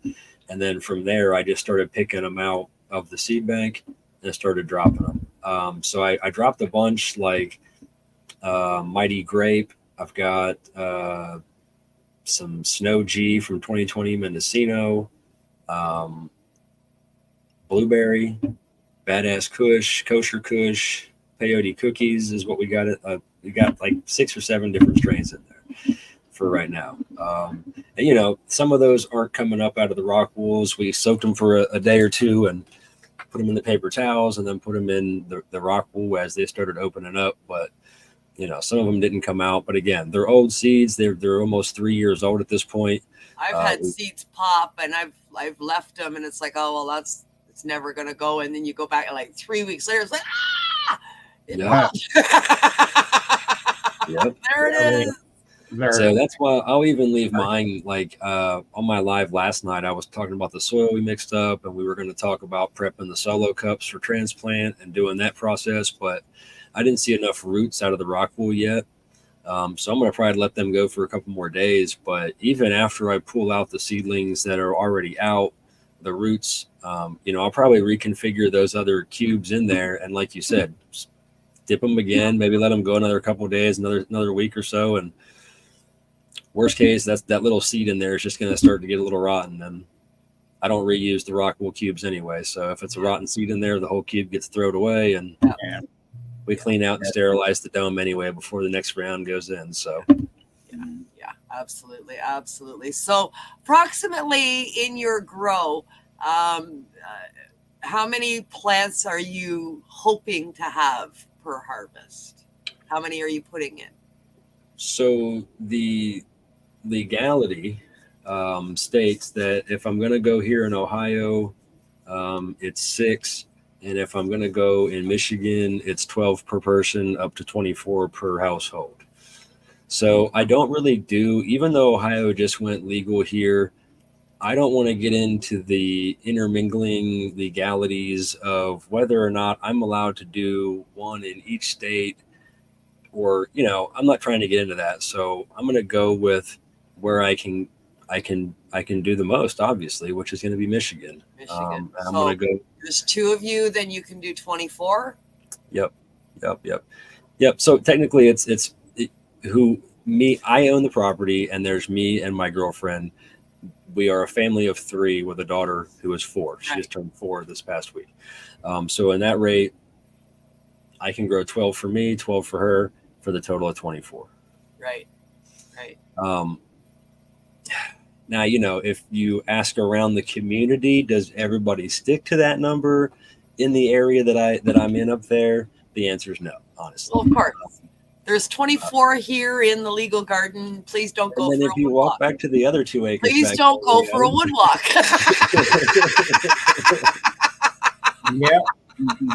And then from there, I just started picking them out of the seed bank and started dropping them. So I dropped a bunch like Mighty Grape. I've got some Snow G from 2020 Mendocino, Blueberry, Badass Kush, Kosher Kush, Peyote Cookies is what we got. We got like 6 or 7 different strains in there for right now. And some of those aren't coming up out of the rock wools. We soaked them for a day or two and put them in the paper towels and then put them in the rock wool as they started opening up. But some of them didn't come out, but again, they're old seeds. They're almost 3 years old at this point. I've had seeds pop and I've left them and it's like, oh, well, it's never going to go. And then you go back and like 3 weeks later, it's like, it popped. Yep. There it is. So that's why I'll even leave mine like on my live last night. I was talking about the soil we mixed up and we were going to talk about prepping the solo cups for transplant and doing that process, but I didn't see enough roots out of the rock wool yet. So I'm going to probably let them go for a couple more days. But even after I pull out the seedlings that are already out, the roots, I'll probably reconfigure those other cubes in there. And like you said, dip them again, maybe let them go another couple of days, another week or so. And worst case, that little seed in there is just going to start to get a little rotten. And I don't reuse the rock wool cubes anyway. So if it's a rotten seed in there, the whole cube gets thrown away. And we clean out and sterilize the dome anyway before the next round goes in. So, yeah, absolutely. So, approximately in your grow, how many plants are you hoping to have per harvest? How many are you putting in? So the legality states that if I'm going to go here in Ohio, it's 6. And if I'm going to go in Michigan, it's 12 per person, up to 24 per household. So I don't really do, even though Ohio just went legal here, I don't want to get into the intermingling legalities of whether or not I'm allowed to do one in each state, or, I'm not trying to get into that. So I'm going to go with where I can do the most, obviously, which is going to be Michigan. And I'm going to go. There's 2 of you, then you can do 24. Yep. So technically, I own the property, and there's me and my girlfriend. We are a family of 3 with a daughter who is 4. She just turned 4 this past week. So in that rate, I can grow 12 for me, 12 for her, for the total of 24. Right. Now, if you ask around the community, does everybody stick to that number in the area that I'm in up there? The answer is no, honestly. Well, of course. There's 24 here in the legal garden. Please don't go for a woodwalk. And then if you walk back to the other 2 acres. Please don't go for a woodwalk. Yeah,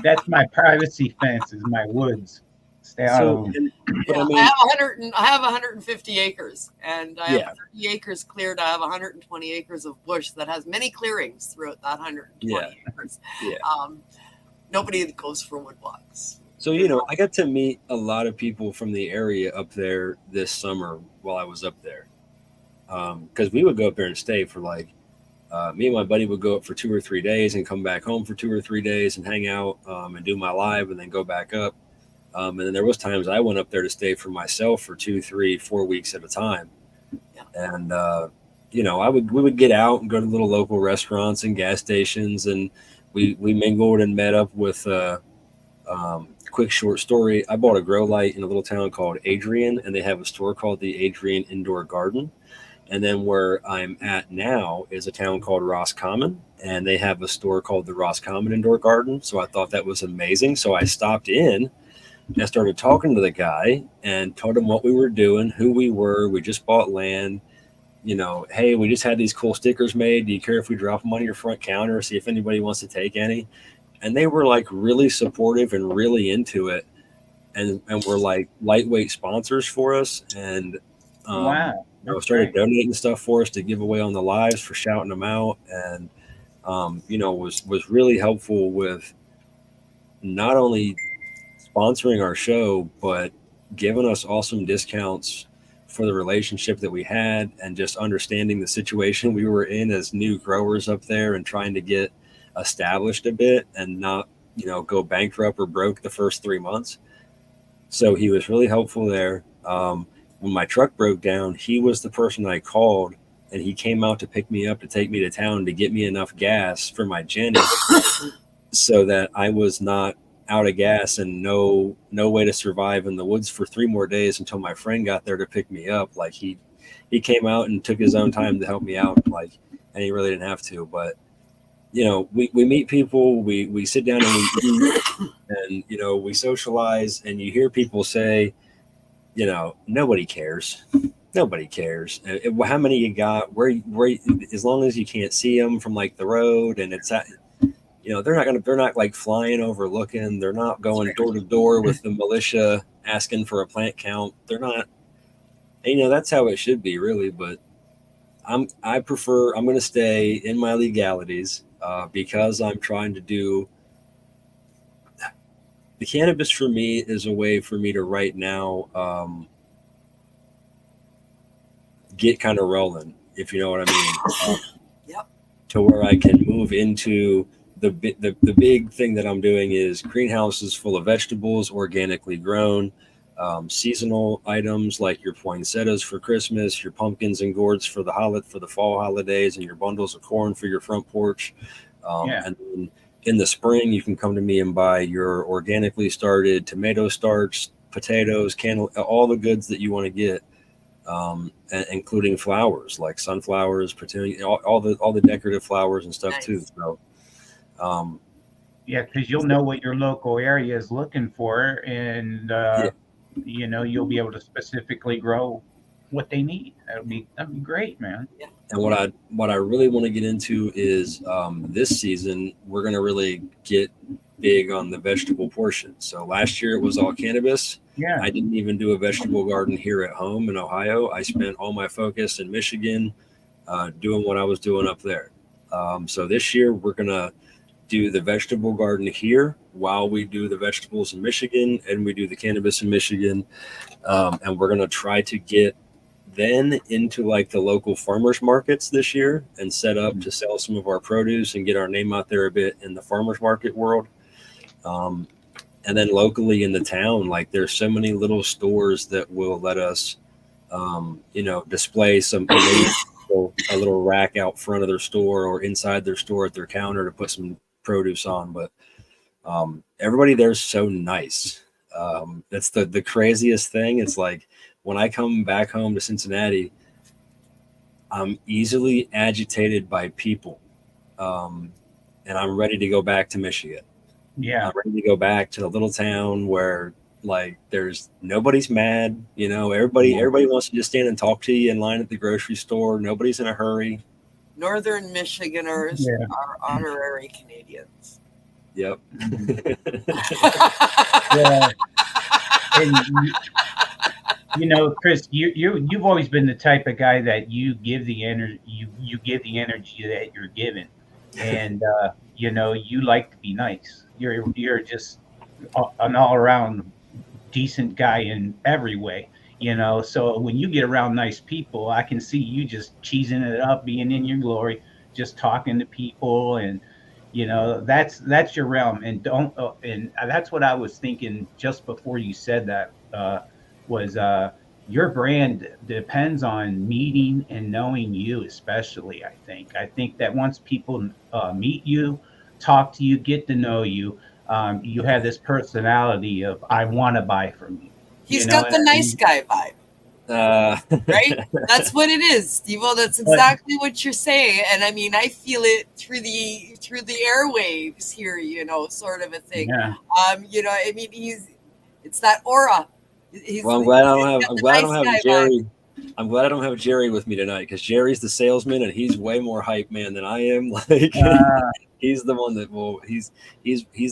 that's my privacy fence, is my woods. Stay out of them. I have 150 acres, and I have 30 acres cleared. I have 120 acres of bush that has many clearings throughout that 120 acres. Yeah. Nobody goes for woodwalks. So, I got to meet a lot of people from the area up there this summer while I was up there. Because we would go up there and stay for me and my buddy would go up for 2 or 3 days and come back home for 2 or 3 days and hang out and do my live and then go back up. And then there was times I went up there to stay for myself for 2, 3, 4 weeks at a time. Yeah. And, we would get out and go to little local restaurants and gas stations, and we mingled and met up with, quick short story. I bought a grow light in a little town called Adrian, and they have a store called the Adrian Indoor Garden. And then where I'm at now is a town called Roscommon, and they have a store called the Roscommon Indoor Garden. So I thought that was amazing. So I stopped in and started talking to the guy and told him what we were doing, who we were. We just bought land. Hey, we just had these cool stickers made. Do you care if we drop them on your front counter, see if anybody wants to take any? And they were like really supportive and really into it, and were like lightweight sponsors for us, and Wow. started donating stuff for us to give away on the lives for shouting them out, and was really helpful with not only sponsoring our show but giving us awesome discounts for the relationship that we had, and just understanding the situation we were in as new growers up there and trying to get established a bit and not go bankrupt or broke the first 3 months. So he was really helpful there. When my truck broke down, he was the person I called, and he came out to pick me up to take me to town to get me enough gas for my Jenny so that I was not out of gas and no way to survive in the woods for 3 more days until my friend got there to pick me up. Like he came out and took his own time to help me out, and he really didn't have to. But we meet people, we sit down and we eat, and we socialize, and you hear people say, nobody cares. Nobody cares. How many you got? Where? As long as you can't see them from like the road, and it's at, they're not like flying over looking. They're not going door to door with the militia asking for a plant count. They're not. That's how it should be, really. But I'm going to stay in my legalities because I'm trying to do. The cannabis for me is a way for me to right now get kind of rolling, if you know what I mean. Yep. To where I can move into the big thing that I'm doing is greenhouses full of vegetables, organically grown, seasonal items like your poinsettias for Christmas, your pumpkins and gourds for the fall holidays, and your bundles of corn for your front porch. And then in the spring, you can come to me and buy your organically started tomato starch, potatoes, all the goods that you want to get, including flowers like sunflowers, petunia, all the decorative flowers and stuff. Nice. Too. So, because you'll know what your local area is looking for, and you'll be able to specifically grow what they need. That'd be great, man. Yeah. And what I really want to get into is this season we're going to really get big on the vegetable portion. So last year it was all cannabis. Yeah. I didn't even do a vegetable garden here at home in Ohio. I spent all my focus in Michigan doing what I was doing up there. So this year we're going to do the vegetable garden here while we do the vegetables in Michigan, and we do the cannabis in Michigan. And we're going to try to get then into like the local farmers markets this year and set up to sell some of our produce and get our name out there a bit in the farmers market world. And then locally in the town, like there's so many little stores that will let us, display some, a little rack out front of their store or inside their store at their counter to put some produce on. But everybody there's so nice. That's the craziest thing. It's like when I come back home to Cincinnati, I'm easily agitated by people. And I'm ready to go back to Michigan. Yeah. I'm ready to go back to the little town where like there's nobody's mad, everybody wants to just stand and talk to you in line at the grocery store. Nobody's in a hurry. Northern Michiganers are honorary Canadians. Yep. Yeah. And Chris, you've always been the type of guy that you give the energy, you give the energy that you're given, and you like to be nice. You're just an all around decent guy in every way. So when you get around nice people, I can see you just cheesing it up, being in your glory, just talking to people and You know, that's your realm, and don't. And that's what I was thinking just before you said that. Was Your brand depends on meeting and knowing you, especially. I think that once people meet you, talk to you, get to know you, you have this personality of I want to buy from you. He's You know, got the nice guy vibe. Right? That's what it is, Steve-O. That's exactly what you're saying. And I mean, I feel it through the airwaves here, you know, sort of a thing. Yeah. You know, I mean, it's that aura. Well, I'm glad I don't have Jerry. I'm glad I don't have Jerry with me tonight, because Jerry's the salesman and he's way more hype man than I am. Like he's the one that he's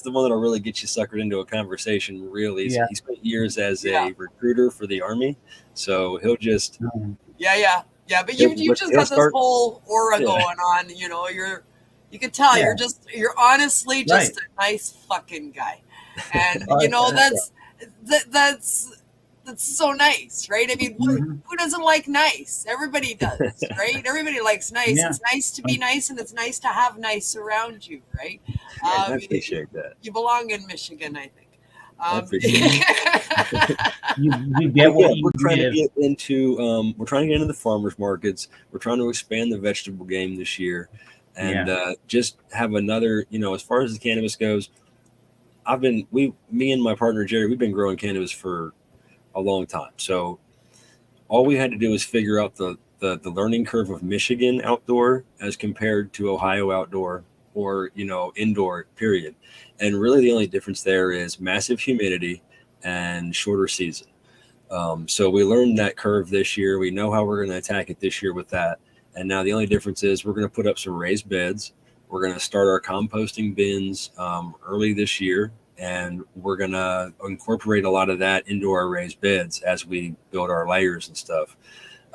the one that'll really get you suckered into a conversation. Really, Yeah. He spent years as a recruiter for the Army, so he'll just yeah. But you just got this whole aura going on. You know, you can tell you're honestly just a nice fucking guy, and you know that's so nice, right? I mean, who doesn't like nice? Everybody does, right? Everybody likes nice. Yeah. It's nice to be nice, and it's nice to have nice around you, right? I appreciate that. You belong in Michigan, I think. I appreciate you get what you we're trying to get into. We're trying to get into the farmers markets. We're trying to expand the vegetable game this year, and just have another. You know, as far as the cannabis goes, me and my partner Jerry, we've been growing cannabis for a long time. So all we had to do was figure out the learning curve of Michigan outdoor as compared to Ohio outdoor, or, you know, indoor, period. And really the only difference there is massive humidity and shorter season. So we learned that curve this year. We know how we're going to attack it this year with that. And now the only difference is we're going to put up some raised beds. We're going to start our composting bins early this year. And we're going to incorporate a lot of that into our raised beds as we build our layers and stuff.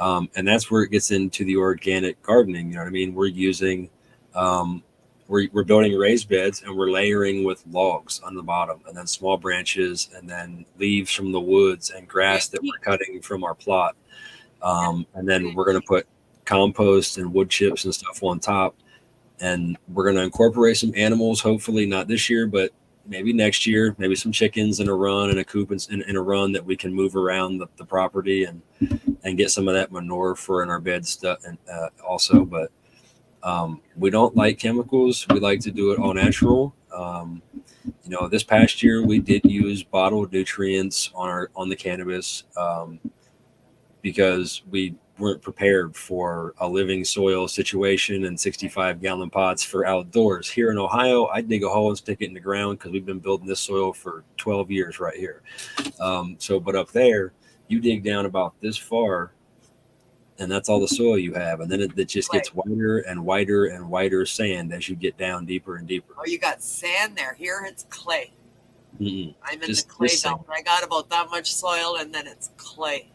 And that's where it gets into the organic gardening. You know what I mean? We're using, we're building raised beds, and we're layering with logs on the bottom, and then small branches, and then leaves from the woods and grass that we're cutting from our plot. And then we're going to put compost and wood chips and stuff on top. And we're going to incorporate some animals, hopefully not this year, but maybe next year, maybe some chickens in a run and a coop in a run that we can move around the property and get some of that manure for in our bed stuff. And also, but we don't like chemicals. We like to do it all natural. You know, this past year we did use bottled nutrients on the cannabis because we weren't prepared for a living soil situation and 65-gallon pots for outdoors. Here in Ohio, I dig a hole and stick it in the ground because we've been building this soil for 12 years right here. But up there, you dig down about this far, and that's all the soil you have. And then it just gets whiter and whiter and whiter sand as you get down deeper and deeper. Oh, you got sand there. Here it's clay. Mm-mm. I'm in the clay belt. I got about that much soil, and then it's clay.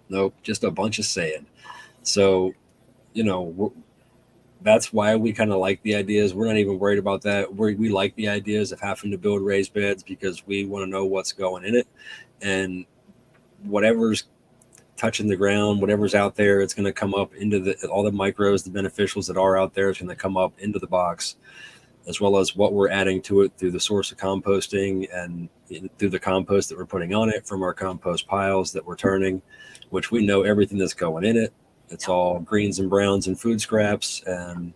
Nope, just a bunch of sand. So, you know, that's why we kind of like the ideas. We're not even worried about that. We like the ideas of having to build raised beds because we want to know what's going in it. And whatever's touching the ground, whatever's out there, it's going to come up into all the microbes, the beneficials that are out there is going to come up into the box, as well as what we're adding to it through the source of composting and through the compost that we're putting on it from our compost piles that we're turning, which we know everything that's going in it. It's all greens and browns and food scraps, and,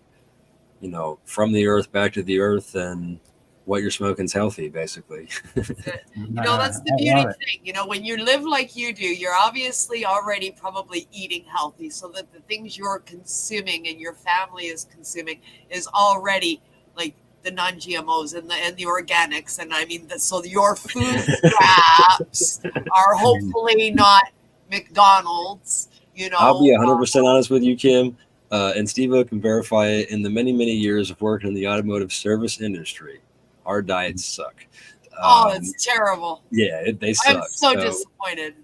you know, from the earth back to the earth, and what you're smoking is healthy, basically. You know, that's the beauty thing. You know, when you live like you do, you're obviously already probably eating healthy, so that the things you're consuming and your family is consuming is already like the non-GMOs and the organics. And I mean, so your food scraps are hopefully not McDonald's, you know. I'll be 100% honest with you, Kim, and Steve-O can verify it. In the many, many years of working in the automotive service industry, our diets suck. It's terrible. Yeah, they suck. I'm so disappointed.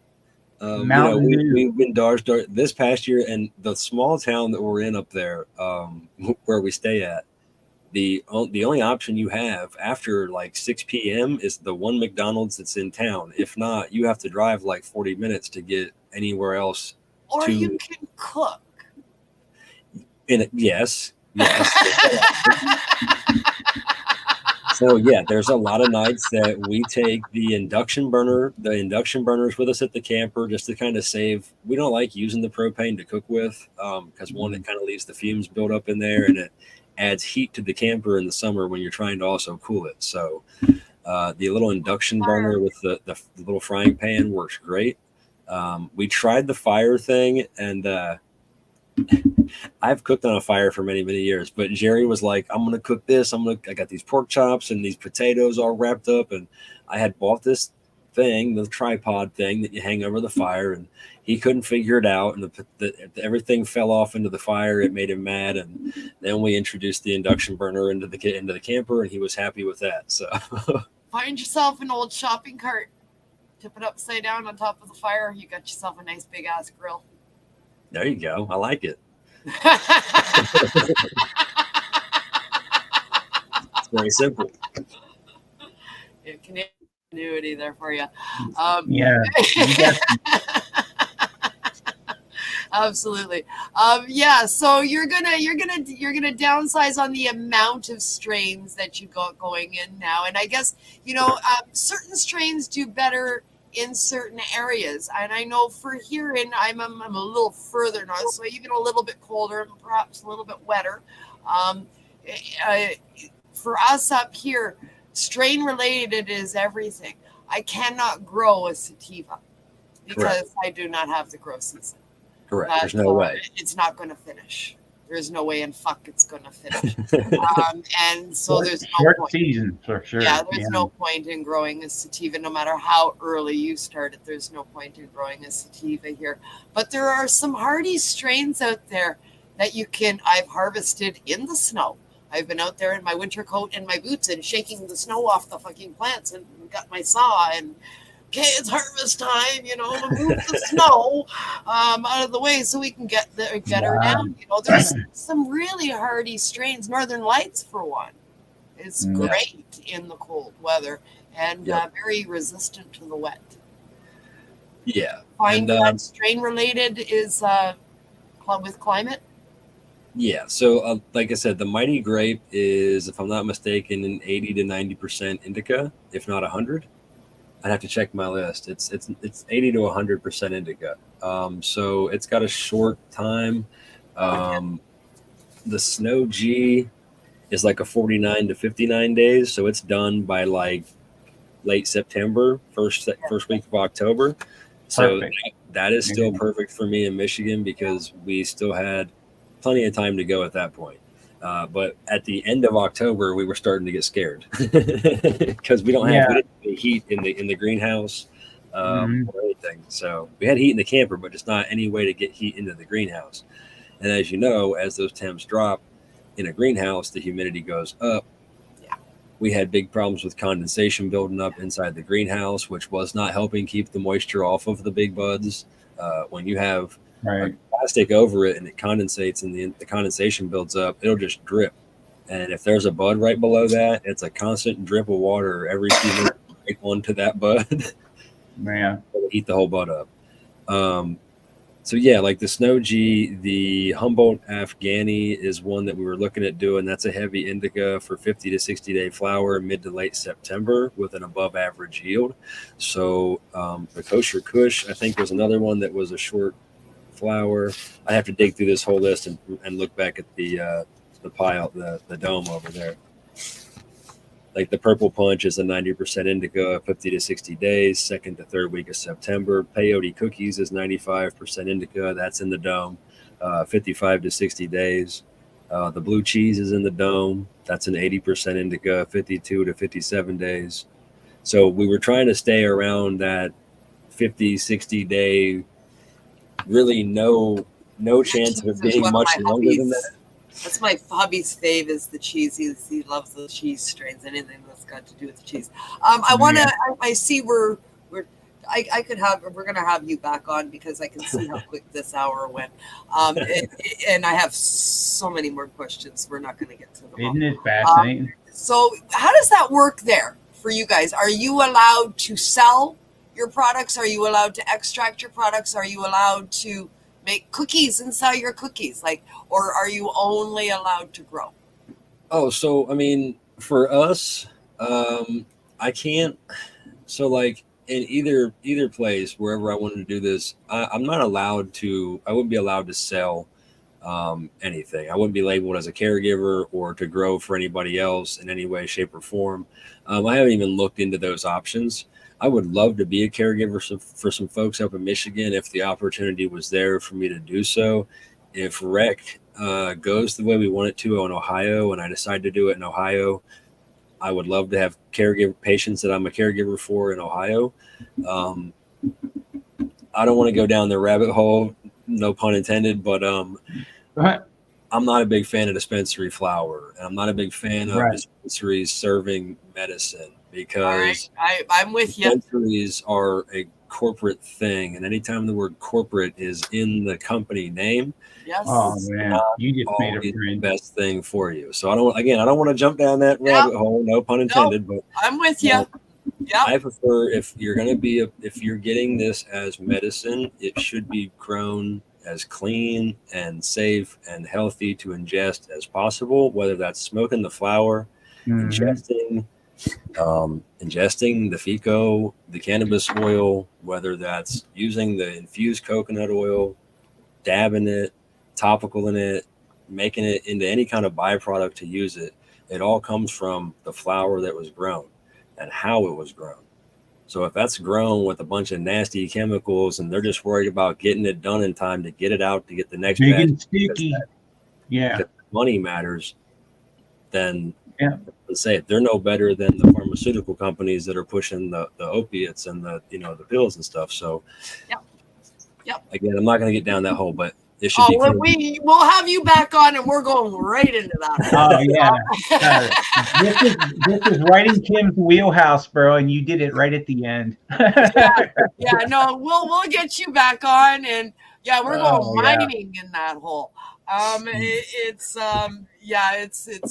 You know, we've been dark this past year, and the small town that we're in up there, where we stay at, the only option you have after like 6 p.m. is the one McDonald's that's in town. If not, you have to drive like 40 minutes to get anywhere else. Or you can cook. Yes. So yeah, there's a lot of nights that we take the induction burners with us at the camper just to kind of save. We don't like using the propane to cook with because one, it kind of leaves the fumes build up in there, and it adds heat to the camper in the summer when you're trying to also cool it. So the little induction burner with the little frying pan works great. We tried the fire thing, and I've cooked on a fire for many, many years, but Jerry was like, I'm going to cook this. I got these pork chops and these potatoes all wrapped up. And I had bought this thing, the tripod thing that you hang over the fire, and he couldn't figure it out. And everything fell off into the fire. It made him mad. And then we introduced the induction burner into the camper, and he was happy with that. So Find yourself an old shopping cart, tip it upside down on top of the fire. You got yourself a nice big ass grill. There you go. I like it. It's very simple. Yeah, continuity there for you. Yeah. Absolutely. Yeah. So you're gonna downsize on the amount of strains that you got going in now, and I guess certain strains do better in certain areas. And I know for here I'm a little further north, so even a little bit colder and perhaps a little bit wetter. For us up here, strain related is everything. I cannot grow a sativa because Correct. I do not have the grow season. Correct. There's no way. It's not going to finish. There's no way in fuck it's going to finish. And so there's no short point. season for sure. Yeah, there's no point in growing a sativa, no matter how early you start it. There's no point in growing a sativa here. But there are some hardy strains out there that I've harvested in the snow. I've been out there in my winter coat and my boots and shaking the snow off the fucking plants and got my saw and okay, it's harvest time, move the snow out of the way so we can get her down. There's some really hardy strains. Northern Lights, for one, is great in the cold weather and very resistant to the wet. Yeah. Find that strain related is with climate. Yeah. So, like I said, the Mighty Grape is, if I'm not mistaken, an 80 to 90% indica, if not 100. I'd have to check my list. It's 80 to 100% indica. So it's got a short time. The Snow G is like a 49 to 59 days. So it's done by like late September, first week of October. So that is still perfect for me in Michigan because we still had plenty of time to go at that point. But at the end of October, we were starting to get scared because we don't have heat in the greenhouse or anything. So we had heat in the camper, but it's not any way to get heat into the greenhouse. And as you know, as those temps drop in a greenhouse, the humidity goes up. Yeah. We had big problems with condensation building up inside the greenhouse, which was not helping keep the moisture off of the big buds. When you have plastic over it and it condensates and the condensation builds up, it'll just drip. And if there's a bud right below that, it's a constant drip of water every few minutes right onto that bud. Man, it'll eat the whole bud up. So yeah, like the Snow G, the Humboldt Afghani is one that we were looking at doing. That's a heavy indica for 50 to 60 day flower, mid to late September with an above average yield. So the Kosher Kush, I think, was another one that was a short flower. I have to dig through this whole list and look back at the pile, the dome over there. Like the Purple Punch is a 90% indica, 50 to 60 days, second to third week of September. Peyote Cookies is 95% indica. That's in the dome, 55 to 60 days. The Blue Cheese is in the dome. That's an 80% indica, 52 to 57 days. So we were trying to stay around that 50, 60 day, really no chance of it being much longer than that. That's my hubby's fave is the cheese. He loves the cheese strains, anything that's got to do with the cheese. I see we're going to have you back on because I can see how quick this hour went. And I have so many more questions. We're not going to get to them. Isn't it fascinating? So how does that work there for you guys? Are you allowed to sell your products? Are you allowed to extract your products? Are you allowed to make cookies and sell your cookies? Or are you only allowed to grow? Oh, so I mean, for us, I can't. So like in either place, wherever I wanted to do this, I'm not allowed to. I wouldn't be allowed to sell anything. I wouldn't be labeled as a caregiver or to grow for anybody else in any way, shape, or form. I haven't even looked into those options. I would love to be a caregiver for some folks up in Michigan if the opportunity was there for me to do so. If rec goes the way we want it to in Ohio, and I decide to do it in Ohio, I would love to have caregiver patients that I'm a caregiver for in Ohio. I don't want to go down the rabbit hole, no pun intended, but I'm not a big fan of dispensary flower, and I'm not a big fan of dispensaries serving medicine because I'm with you. Dispensaries are a corporate thing, and anytime the word corporate is in the company name, yes, oh man, you just made the best thing for you. So I don't want to jump down that rabbit hole, no pun intended. But I'm with you. Yeah, I prefer if you're getting this as medicine, it should be grown as clean and safe and healthy to ingest as possible, whether that's smoking the flower, ingesting the FICO, the cannabis oil, whether that's using the infused coconut oil, dabbing it, topical in it, making it into any kind of byproduct to use it. It all comes from the flower that was grown and how it was grown. So if that's grown with a bunch of nasty chemicals and they're just worried about getting it done in time to get it out to get the next big batch, and sticky, because money matters, then let's say it, they're no better than the pharmaceutical companies that are pushing the opiates and the pills and stuff. So again, I'm not going to get down that hole, but it should be. We'll have you back on, and we're going right into that. Oh yeah, this is right in Kim's wheelhouse, bro, and you did it right at the end. No, we'll get you back on, and we're going mining in that hole. It's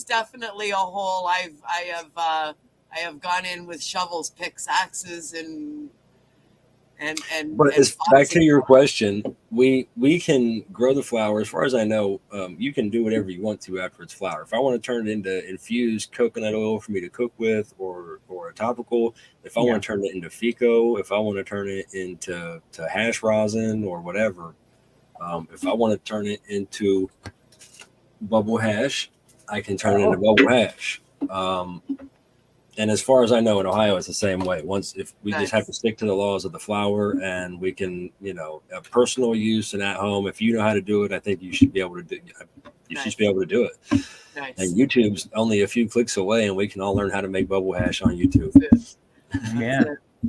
definitely a hole. I have gone in with shovels, picks, axes, and it's back to your question. We can grow the flower. As far as I know, you can do whatever you want to after it's flower. If I want to turn it into infused coconut oil for me to cook with, or a topical, if I want to turn it into FICO, if I want to turn it into hash rosin or whatever, if I want to turn it into bubble hash, I can turn it into bubble hash. And as far as I know, in Ohio, it's the same way. If we just have to stick to the laws of the flower, and we can, a personal use and at home. If you know how to do it, I think you should be able to do. You should be able to do it. Nice. And YouTube's only a few clicks away, and we can all learn how to make bubble hash on YouTube.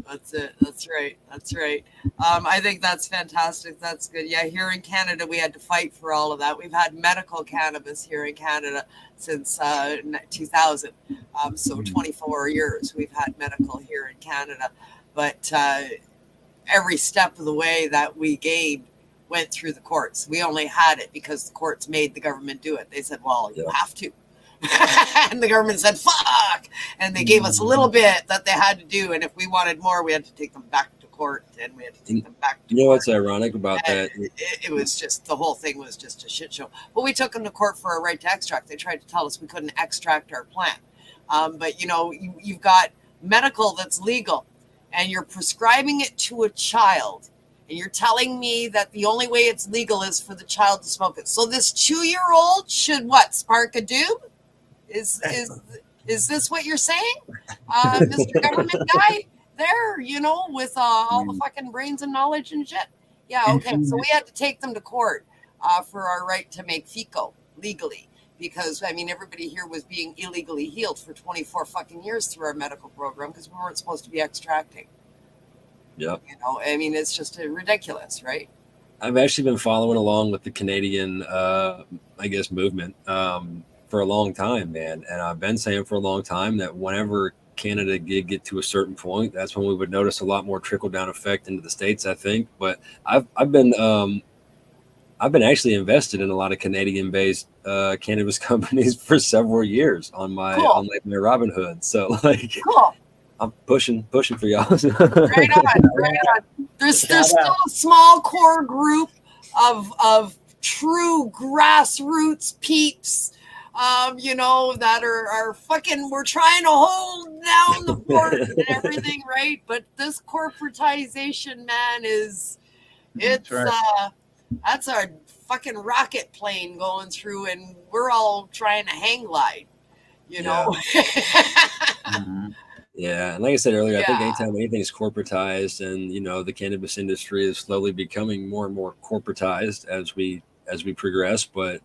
That's it. That's right. I think that's fantastic. That's good. Yeah, here in Canada, we had to fight for all of that. We've had medical cannabis here in Canada since 2000. So 24 years we've had medical here in Canada. But every step of the way that we gained went through the courts. We only had it because the courts made the government do it. They said, well, you have to. And the government said, fuck. And they gave us a little bit that they had to do. And if we wanted more, we had to take them back to court. And we had to take them back to court. What's ironic about that? It was just, the whole thing was just a shit show. But we took them to court for a right to extract. They tried to tell us we couldn't extract our plant. But, you've got medical that's legal. And you're prescribing it to a child. And you're telling me that the only way it's legal is for the child to smoke it. So this 2-year-old should spark a doob? Is this what you're saying, Mr. Government guy there, with all the fucking brains and knowledge and shit? Yeah, okay. So we had to take them to court for our right to make FICO legally because, everybody here was being illegally healed for 24 fucking years through our medical program because we weren't supposed to be extracting. Yep. It's just ridiculous, right? I've actually been following along with the Canadian, movement for a long time, man. And I've been saying for a long time that whenever Canada did get to a certain point, that's when we would notice a lot more trickle down effect into the States, I think. But I've been actually invested in a lot of Canadian based cannabis companies for several years on my Robinhood. So cool. I'm pushing for y'all. Right on. There's still a small core group of true grassroots peeps that are fucking, we're trying to hold down the fort and everything, right? But this corporatization, man, it's that's our fucking rocket plane going through, and we're all trying to hang glide, you know. Mm-hmm. Yeah, and like I said earlier, I think Yeah. anytime anything's corporatized, and the cannabis industry is slowly becoming more and more corporatized as we progress. But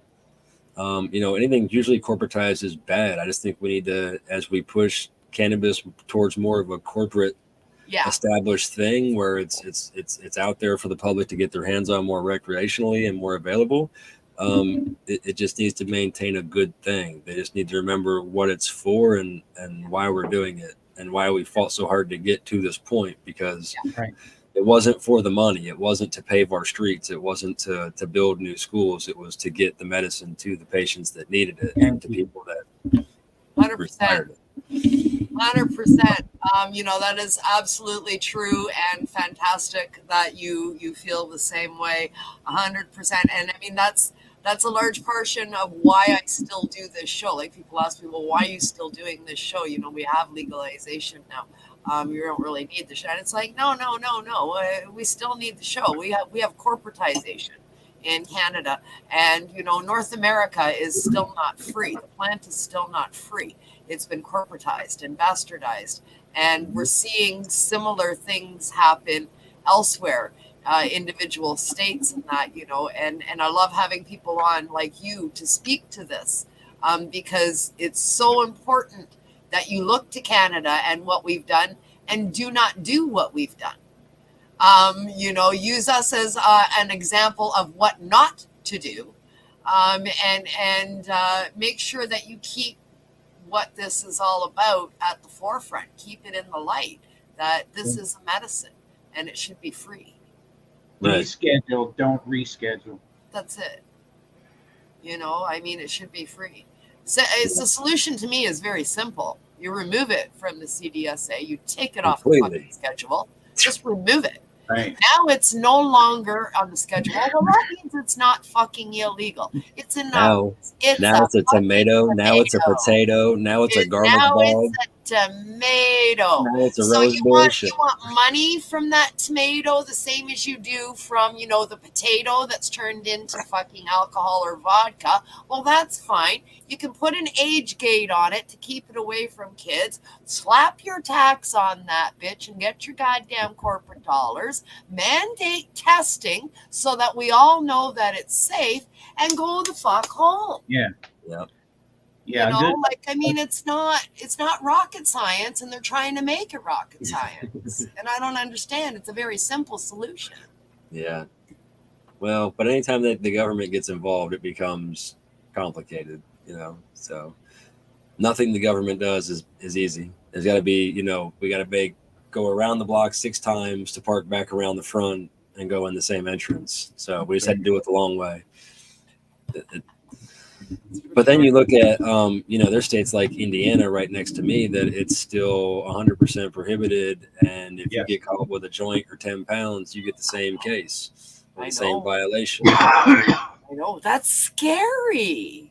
anything usually corporatized is bad. I just think we need to, as we push cannabis towards more of a corporate established thing where it's out there for the public to get their hands on more recreationally and more available. It just needs to maintain a good thing. They just need to remember what it's for and why we're doing it and why we fought so hard to get to this point, because it wasn't for the money. It wasn't to pave our streets. It wasn't to build new schools. It was to get the medicine to the patients that needed it and to people that 100%. 100%. That is absolutely true and fantastic that you feel the same way. 100%. And I mean, that's a large portion of why I still do this show. Like, people ask me, well, why are you still doing this show? We have legalization now. You don't really need the show. And it's like, no. We still need the show. We have corporatization in Canada, and North America is still not free. The plant is still not free. It's been corporatized and bastardized, and we're seeing similar things happen elsewhere, individual states, and that, and I love having people on like you to speak to this, because it's so important that you look to Canada and what we've done, and do not do what we've done. Use us as an example of what not to do, and make sure that you keep what this is all about at the forefront. Keep it in the light that this is a medicine and it should be free. Reschedule, don't reschedule. That's it. It should be free. So it's the solution to me is very simple. You remove it from the CDSA. You take it off the fucking schedule. Just remove it. Right. Now it's no longer on the schedule. Well, that means it's not fucking illegal. It's enough. Now it's a tomato. Now it's a potato. Now it's a garbage bag. It's a tomato. Now it's a rose bush. You want money from that tomato the same as you do from, the potato that's turned into fucking alcohol or vodka. Well, that's fine. You can put an age gate on it to keep it away from kids. Slap your tax on that bitch and get your goddamn corporate dollars. Mandate testing so that we all know that it's safe, and go the fuck home. Yeah. It's not rocket science, and they're trying to make it rocket science. And I don't understand. It's a very simple solution. Yeah. Well, but anytime that the government gets involved, it becomes complicated, so nothing the government does is easy. There's got to be, we got to go around the block 6 times to park back around the front and go in the same entrance. So we just had to do it the long way. But then you look at, there's states like Indiana right next to me that it's still 100% prohibited. And if you get caught with a joint or 10 pounds, you get the same case, or the same violation. I know. That's scary.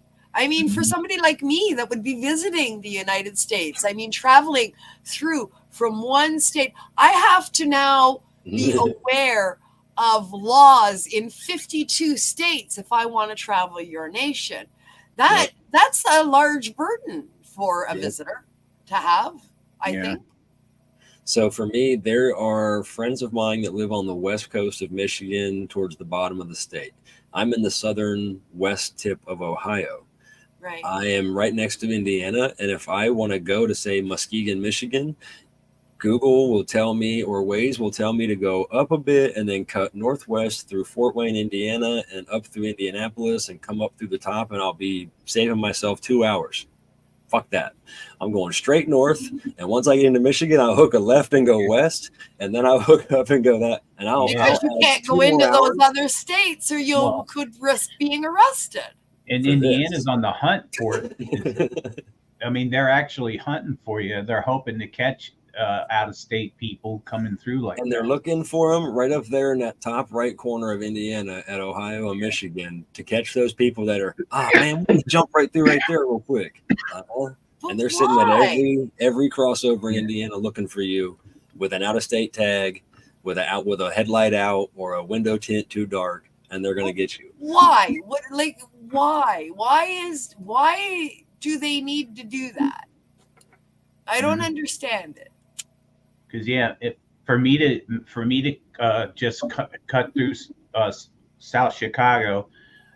For somebody like me that would be visiting the United States, traveling through from one state, I have to now be aware of laws in 52 states if I want to travel your nation. That's a large burden for a visitor to have, I think. So for me, there are friends of mine that live on the west coast of Michigan towards the bottom of the state. I'm in the southern west tip of Ohio. Right. I am right next to Indiana. And if I want to go to, say, Muskegon, Michigan, Google will tell me, or Waze will tell me, to go up a bit and then cut northwest through Fort Wayne, Indiana, and up through Indianapolis and come up through the top, and I'll be saving myself 2 hours. Fuck that. I'm going straight north, and once I get into Michigan, I'll hook a left and go west, and then I'll hook up and go that. And because you can't go into those other states, or you could risk being arrested. And Indiana's on the hunt for it. They're actually hunting for you. They're hoping to catch out of state people coming through like and they're that. looking for them right up there in that top right corner of Indiana at Ohio and Michigan to catch those people that are, man, we can jump right through right there real quick. And they're sitting at every crossover in Indiana looking for you with an out-of-state tag, with a headlight out or a window tint too dark, and they're going to get you. Why? What? Like, why? Why do they need to do that? I don't understand it. Because for me to just cut through South Chicago,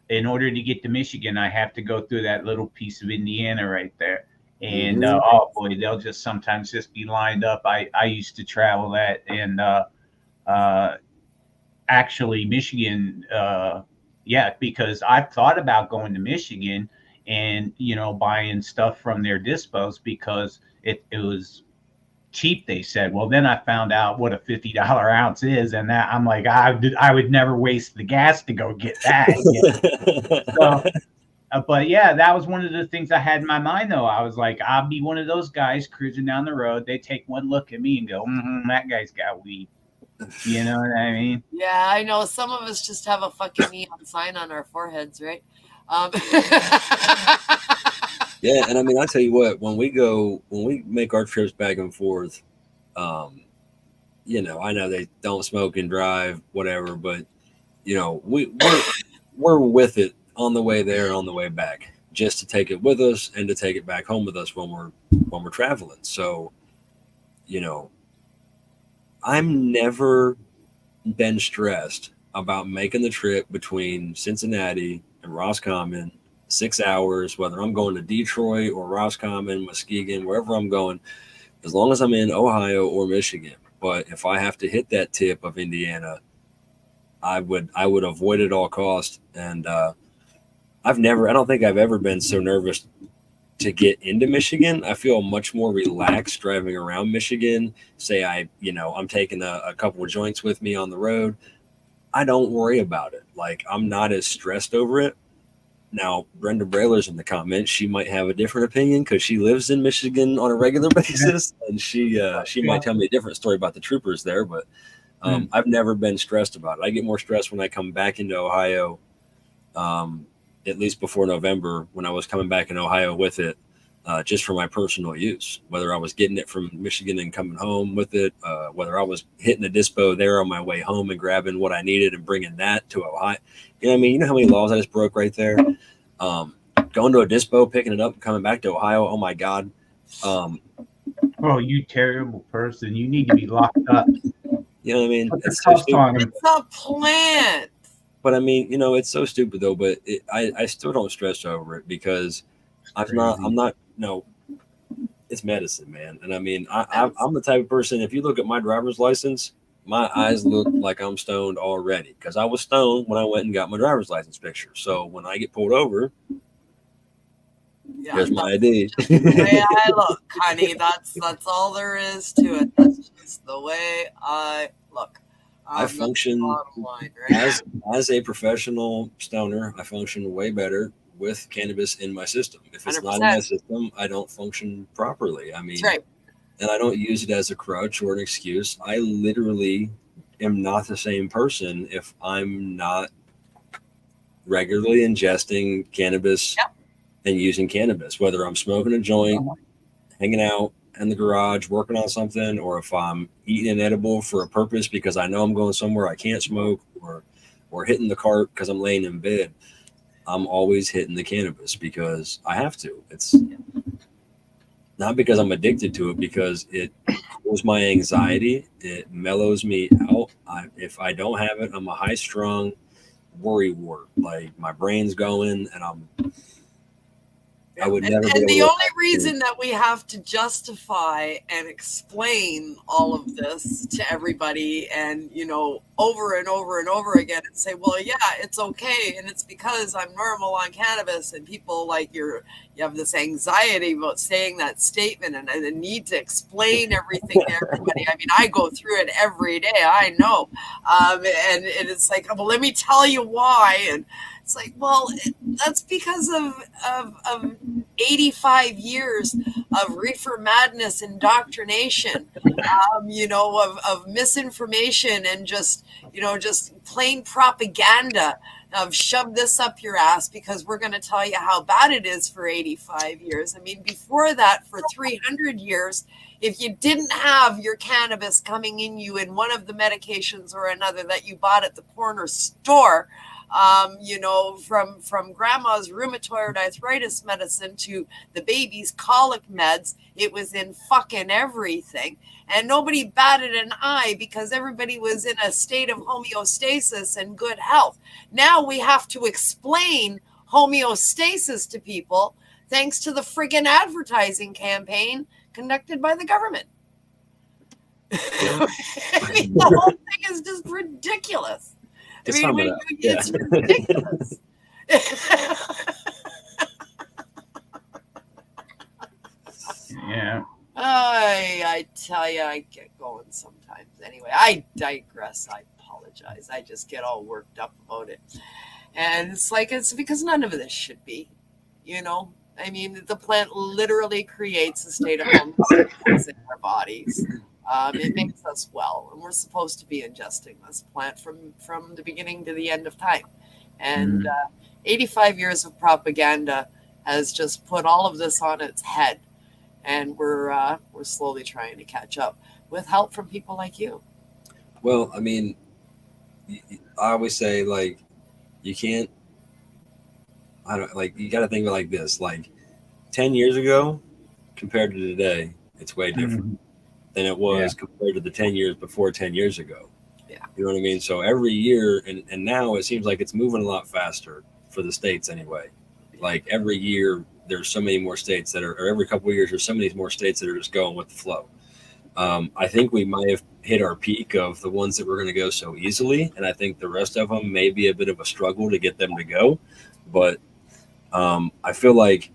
in order to get to Michigan, I have to go through that little piece of Indiana right there. And oh boy, they'll just sometimes just be lined up. I used to travel that, and actually Michigan, because I've thought about going to Michigan and buying stuff from their dispos because it was cheap, they said. Well, then I found out what a $50 ounce is, and that I'm like, I would never waste the gas to go get that. So, but yeah, that was one of the things I had in my mind, though. I was like, I'll be one of those guys cruising down the road. They take one look at me and go, that guy's got weed. You know what I mean? Yeah, I know. Some of us just have a fucking neon sign on our foreheads, right? Yeah, and I mean, I tell you what, when we make our trips back and forth, I know they don't smoke and drive, whatever, but we're with it on the way there and on the way back, just to take it with us and to take it back home with us when we're traveling. So, I'm never been stressed about making the trip between Cincinnati and Roscommon, 6 hours, whether I'm going to Detroit or Roscommon, Muskegon, wherever I'm going, as long as I'm in Ohio or Michigan. But if I have to hit that tip of Indiana, I would avoid it at all costs. And I don't think I've ever been so nervous to get into Michigan. I feel much more relaxed driving around Michigan. Say I'm taking a couple of joints with me on the road. I don't worry about it. Like, I'm not as stressed over it. Now, Brenda Brailer's in the comments. She might have a different opinion because she lives in Michigan on a regular basis, and she might tell me a different story about the troopers there. But I've never been stressed about it. I get more stressed when I come back into Ohio, at least before November, when I was coming back in Ohio with it, just for my personal use. Whether I was getting it from Michigan and coming home with it, whether I was hitting a dispo there on my way home and grabbing what I needed and bringing that to Ohio. You know what I mean? You know how many laws I just broke right there? Going to a dispo, picking it up, and coming back to Ohio. Oh my God. Oh, you terrible person. You need to be locked up. You know what I mean? It's a plant. But I mean, it's so stupid though, but I still don't stress over it because I'm not, it's medicine, man. And I mean, I'm the type of person, if you look at my driver's license, my eyes look like I'm stoned already because I was stoned when I went and got my driver's license picture. So when I get pulled over, here's my ID. The way I look, honey, that's all there is to it. That's just the way I look. I function as a professional stoner. I function way better with cannabis in my system. If it's 100%. Not in my system, I don't function properly. I mean, right. And I don't use it as a crutch or an excuse. I literally am not the same person if I'm not regularly ingesting cannabis and using cannabis, whether I'm smoking a joint, hanging out in the garage, working on something, or if I'm eating an edible for a purpose because I know I'm going somewhere I can't smoke, or hitting the cart because I'm laying in bed. I'm always hitting the cannabis because I have to. It's not because I'm addicted to it, because it cools my anxiety. It mellows me out. If I don't have it, I'm a high-strung worry wart. Like, my brain's going, and I would never. And the only reason that we have to justify and explain all of this to everybody, and over and over and over again, and say, well, yeah, it's okay, and it's because I'm normal on cannabis, and people you have this anxiety about saying that statement, and the need to explain everything to everybody. I mean, I go through it every day. I know, and it's like, well, let me tell you why, and It's like, well, that's because of 85 years of reefer madness, indoctrination, of misinformation and just plain propaganda of shove this up your ass because we're going to tell you how bad it is for 85 years. I mean, before that, for 300 years, if you didn't have your cannabis coming in you in one of the medications or another that you bought at the corner store, from grandma's rheumatoid arthritis medicine to the baby's colic meds, it was in fucking everything. And nobody batted an eye because everybody was in a state of homeostasis and good health. Now we have to explain homeostasis to people thanks to the friggin' advertising campaign conducted by the government. I mean, the whole thing is just ridiculous. It's ridiculous. Yeah. I tell you, I get going sometimes. Anyway, I digress. I apologize. I just get all worked up about it. And it's because none of this should be, I mean, the plant literally creates a state of homeostasis in our bodies. It makes us well, and we're supposed to be ingesting this plant from the beginning to the end of time. And 85 years of propaganda has just put all of this on its head, and we're slowly trying to catch up with help from people like you. Well, I mean, I always say, like, you can't. You got to think of it like this: like 10 years ago compared to today, it's way different than it was compared to the 10 years before 10 years ago. Yeah. You know what I mean? So every year, and now it seems like it's moving a lot faster for the states anyway. Like every year, there's so many more states that are, or every couple of years, there's so many more states that are just going with the flow. I think we might have hit our peak of the ones that were going to go so easily. And I think the rest of them may be a bit of a struggle to get them to go. But I feel like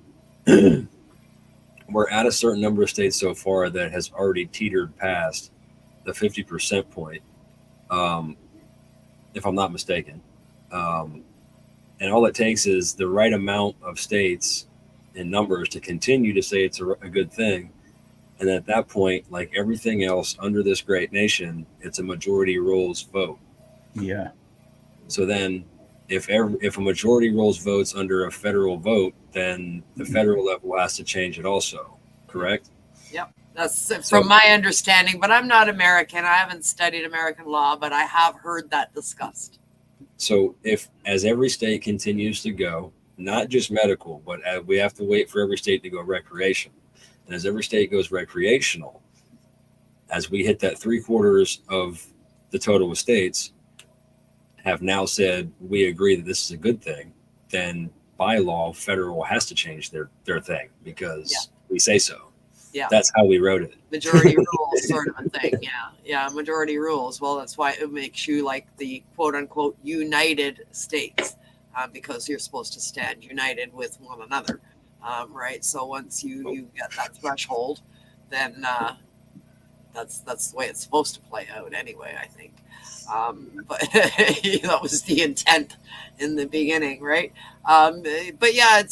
we're at a certain number of states so far that has already teetered past the 50% point, if I'm not mistaken. And all it takes is the right amount of states in numbers to continue to say it's a good thing. And at that point, like everything else under this great nation, it's a majority rules vote. Yeah. So then if a majority rules votes under a federal vote, then the federal level has to change it also, correct? Yep. That's from my understanding, but I'm not American. I haven't studied American law, but I have heard that discussed. So as every state continues to go, not just medical, but we have to wait for every state to go recreational. And as every state goes recreational, as we hit that 3/4 of the total of states have now said, we agree that this is a good thing, then by law, federal has to change their thing because we say so. Yeah. That's how we wrote it. Majority rules sort of a thing. Yeah. Yeah. Majority rules. Well, that's why it makes you like the quote unquote United States, because you're supposed to stand united with one another. Right. So once you get that threshold, then that's the way it's supposed to play out anyway, I think. But that was the intent in the beginning, right? But yeah,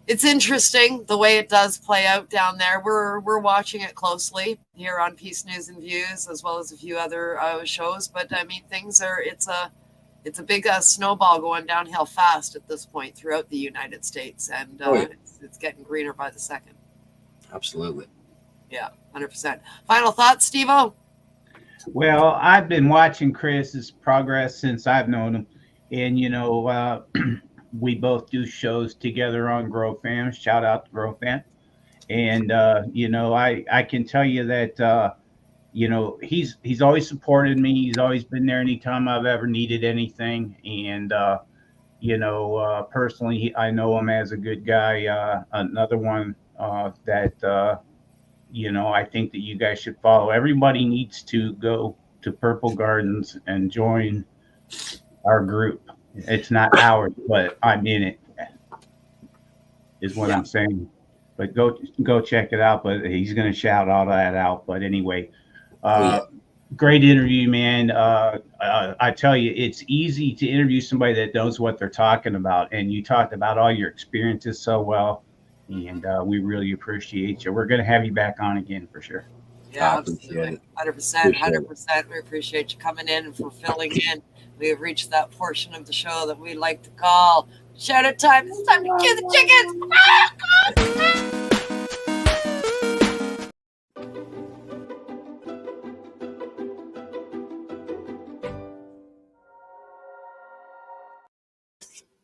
it's interesting the way it does play out down there. We're watching it closely here on Peace News and Views, as well as a few other shows. But I mean, it's a big snowball going downhill fast at this point throughout the United States, and it's getting greener by the second. Absolutely. Yeah, 100%. Final thoughts, Steve-O? Well, I've been watching Chris's progress since I've known him, and we both do shows together on Grow Fam. Shout out to Grow Fam. And I can tell you that he's always supported me. He's always been there anytime I've ever needed anything. And personally, I know him as a good guy. Another one that I think that you guys should follow. Everybody needs to go to Purple Gardens and join our group. It's not ours, but I'm in it, is what I'm saying. But go check it out. But he's going to shout all that out. But anyway, Great interview, man. I tell you, it's easy to interview somebody that knows what they're talking about. And you talked about all your experiences so well. And we really appreciate you. We're going to have you back on again for sure. Yeah, I appreciate absolutely. it. 100%. We appreciate you coming in and for filling in. We have reached that portion of the show that we like to call shout out time. It's time to kill the chickens.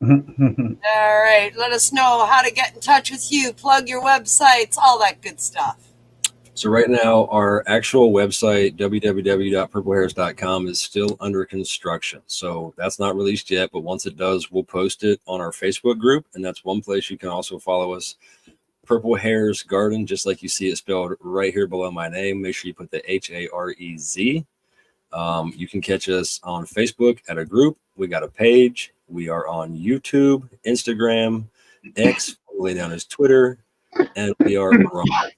All right. Let us know how to get in touch with you, plug your websites, all that good stuff. So right now, our actual website, www.purpleharez.com, is still under construction. So that's not released yet, but once it does, we'll post it on our Facebook group. And that's one place you can also follow us. Purple Harez Garden, just like you see it spelled right here below my name. Make sure you put the Harez. You can catch us on Facebook at a group. We got a page. We are on YouTube, Instagram, X, formerly known as Twitter, and we are on.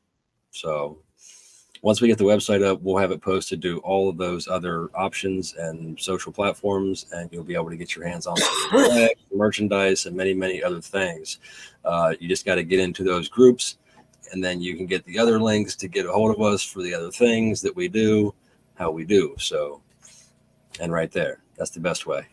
So once we get the website up, we'll have it posted to all of those other options and social platforms, and you'll be able to get your hands on some merchandise and many, many other things. You just got to get into those groups, and then you can get the other links to get a hold of us for the other things that we do, how we do. So, and right there, that's the best way.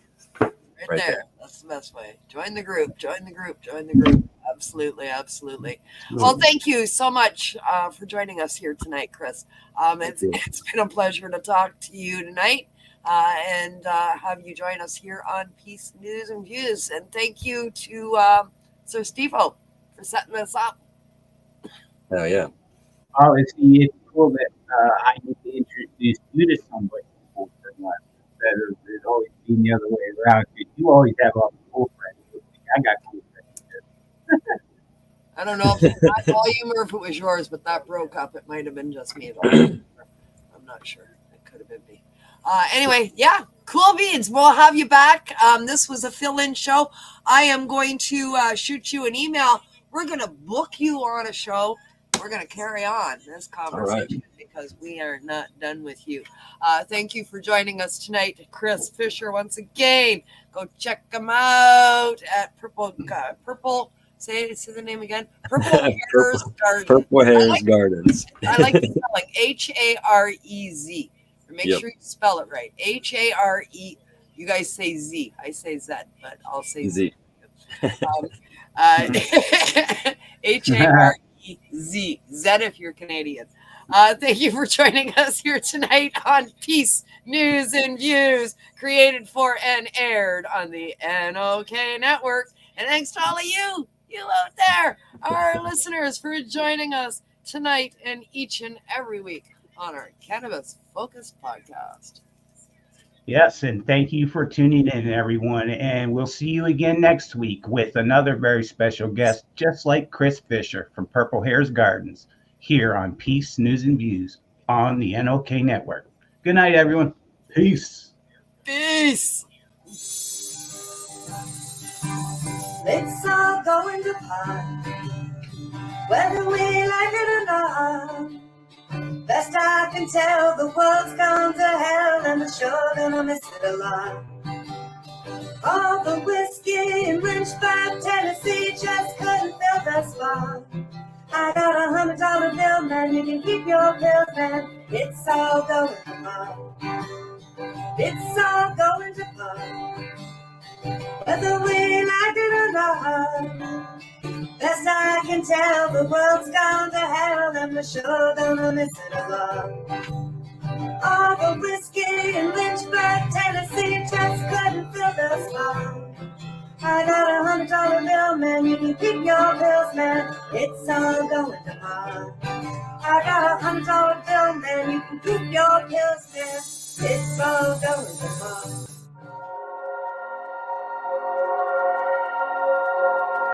Right there. That's the best way. Join the group. Join the group. Join the group. Absolutely. Absolutely. Well, thank you so much for joining us here tonight, Chris. It's been a pleasure to talk to you tonight and have you join us here on Peace News and Views. And thank you to Sir Steve-O for setting this up. Oh, yeah. Oh, it's cool that I get to introduce you to somebody. Better than always being the other way around. You always have all the cool friends. I got cool friends. I don't know if it's my volume or if it was yours, but that broke up. It might have been just me. I'm not sure. It could have been me. Anyway, yeah, cool beans. We'll have you back. This was a fill-in show. I am going to shoot you an email. We're going to book you on a show. We're going to carry on this conversation because we are not done with you. Thank you for joining us tonight, Chris Fisher. Once again, go check him out at Purple. Say the name again. Purple Harez Gardens. Purple Harez Gardens. I like the spelling. Harez. Make sure you spell it right. Hare. You guys say Z. I say Z, but I'll say Z. Harez. Z if you're Canadian. Thank you for joining us here tonight on Peace News and Views, created for and aired on the NOK Network. And thanks to all of you out there, our listeners, for joining us tonight and each and every week on our Cannabis Focused podcast. Yes, and thank you for tuning in, everyone. And we'll see you again next week with another very special guest, just like Chris Fisher from Purple Harez Gardens, here on Peace News and Views on the NOK Network. Good night, everyone. Peace. Peace. Let's all go into pot, whether we like it or not. Best I can tell, the world's gone to hell, and I'm sure gonna miss it a lot. All the whiskey in Lynchburg, Tennessee, just couldn't fill that spot. I got $100 bill, man, you can keep your pills, man. It's all going to pot. It's all going to pot, whether we like it or not. Best I can tell, the world's gone to hell, and we're sure gonna miss it a lot. All the whiskey in Lynchburg, Tennessee, just couldn't fill the spot. I got $100 bill, man, you can keep your pills, man. It's all going to pot. I got $100 bill, man, you can keep your pills, man. It's all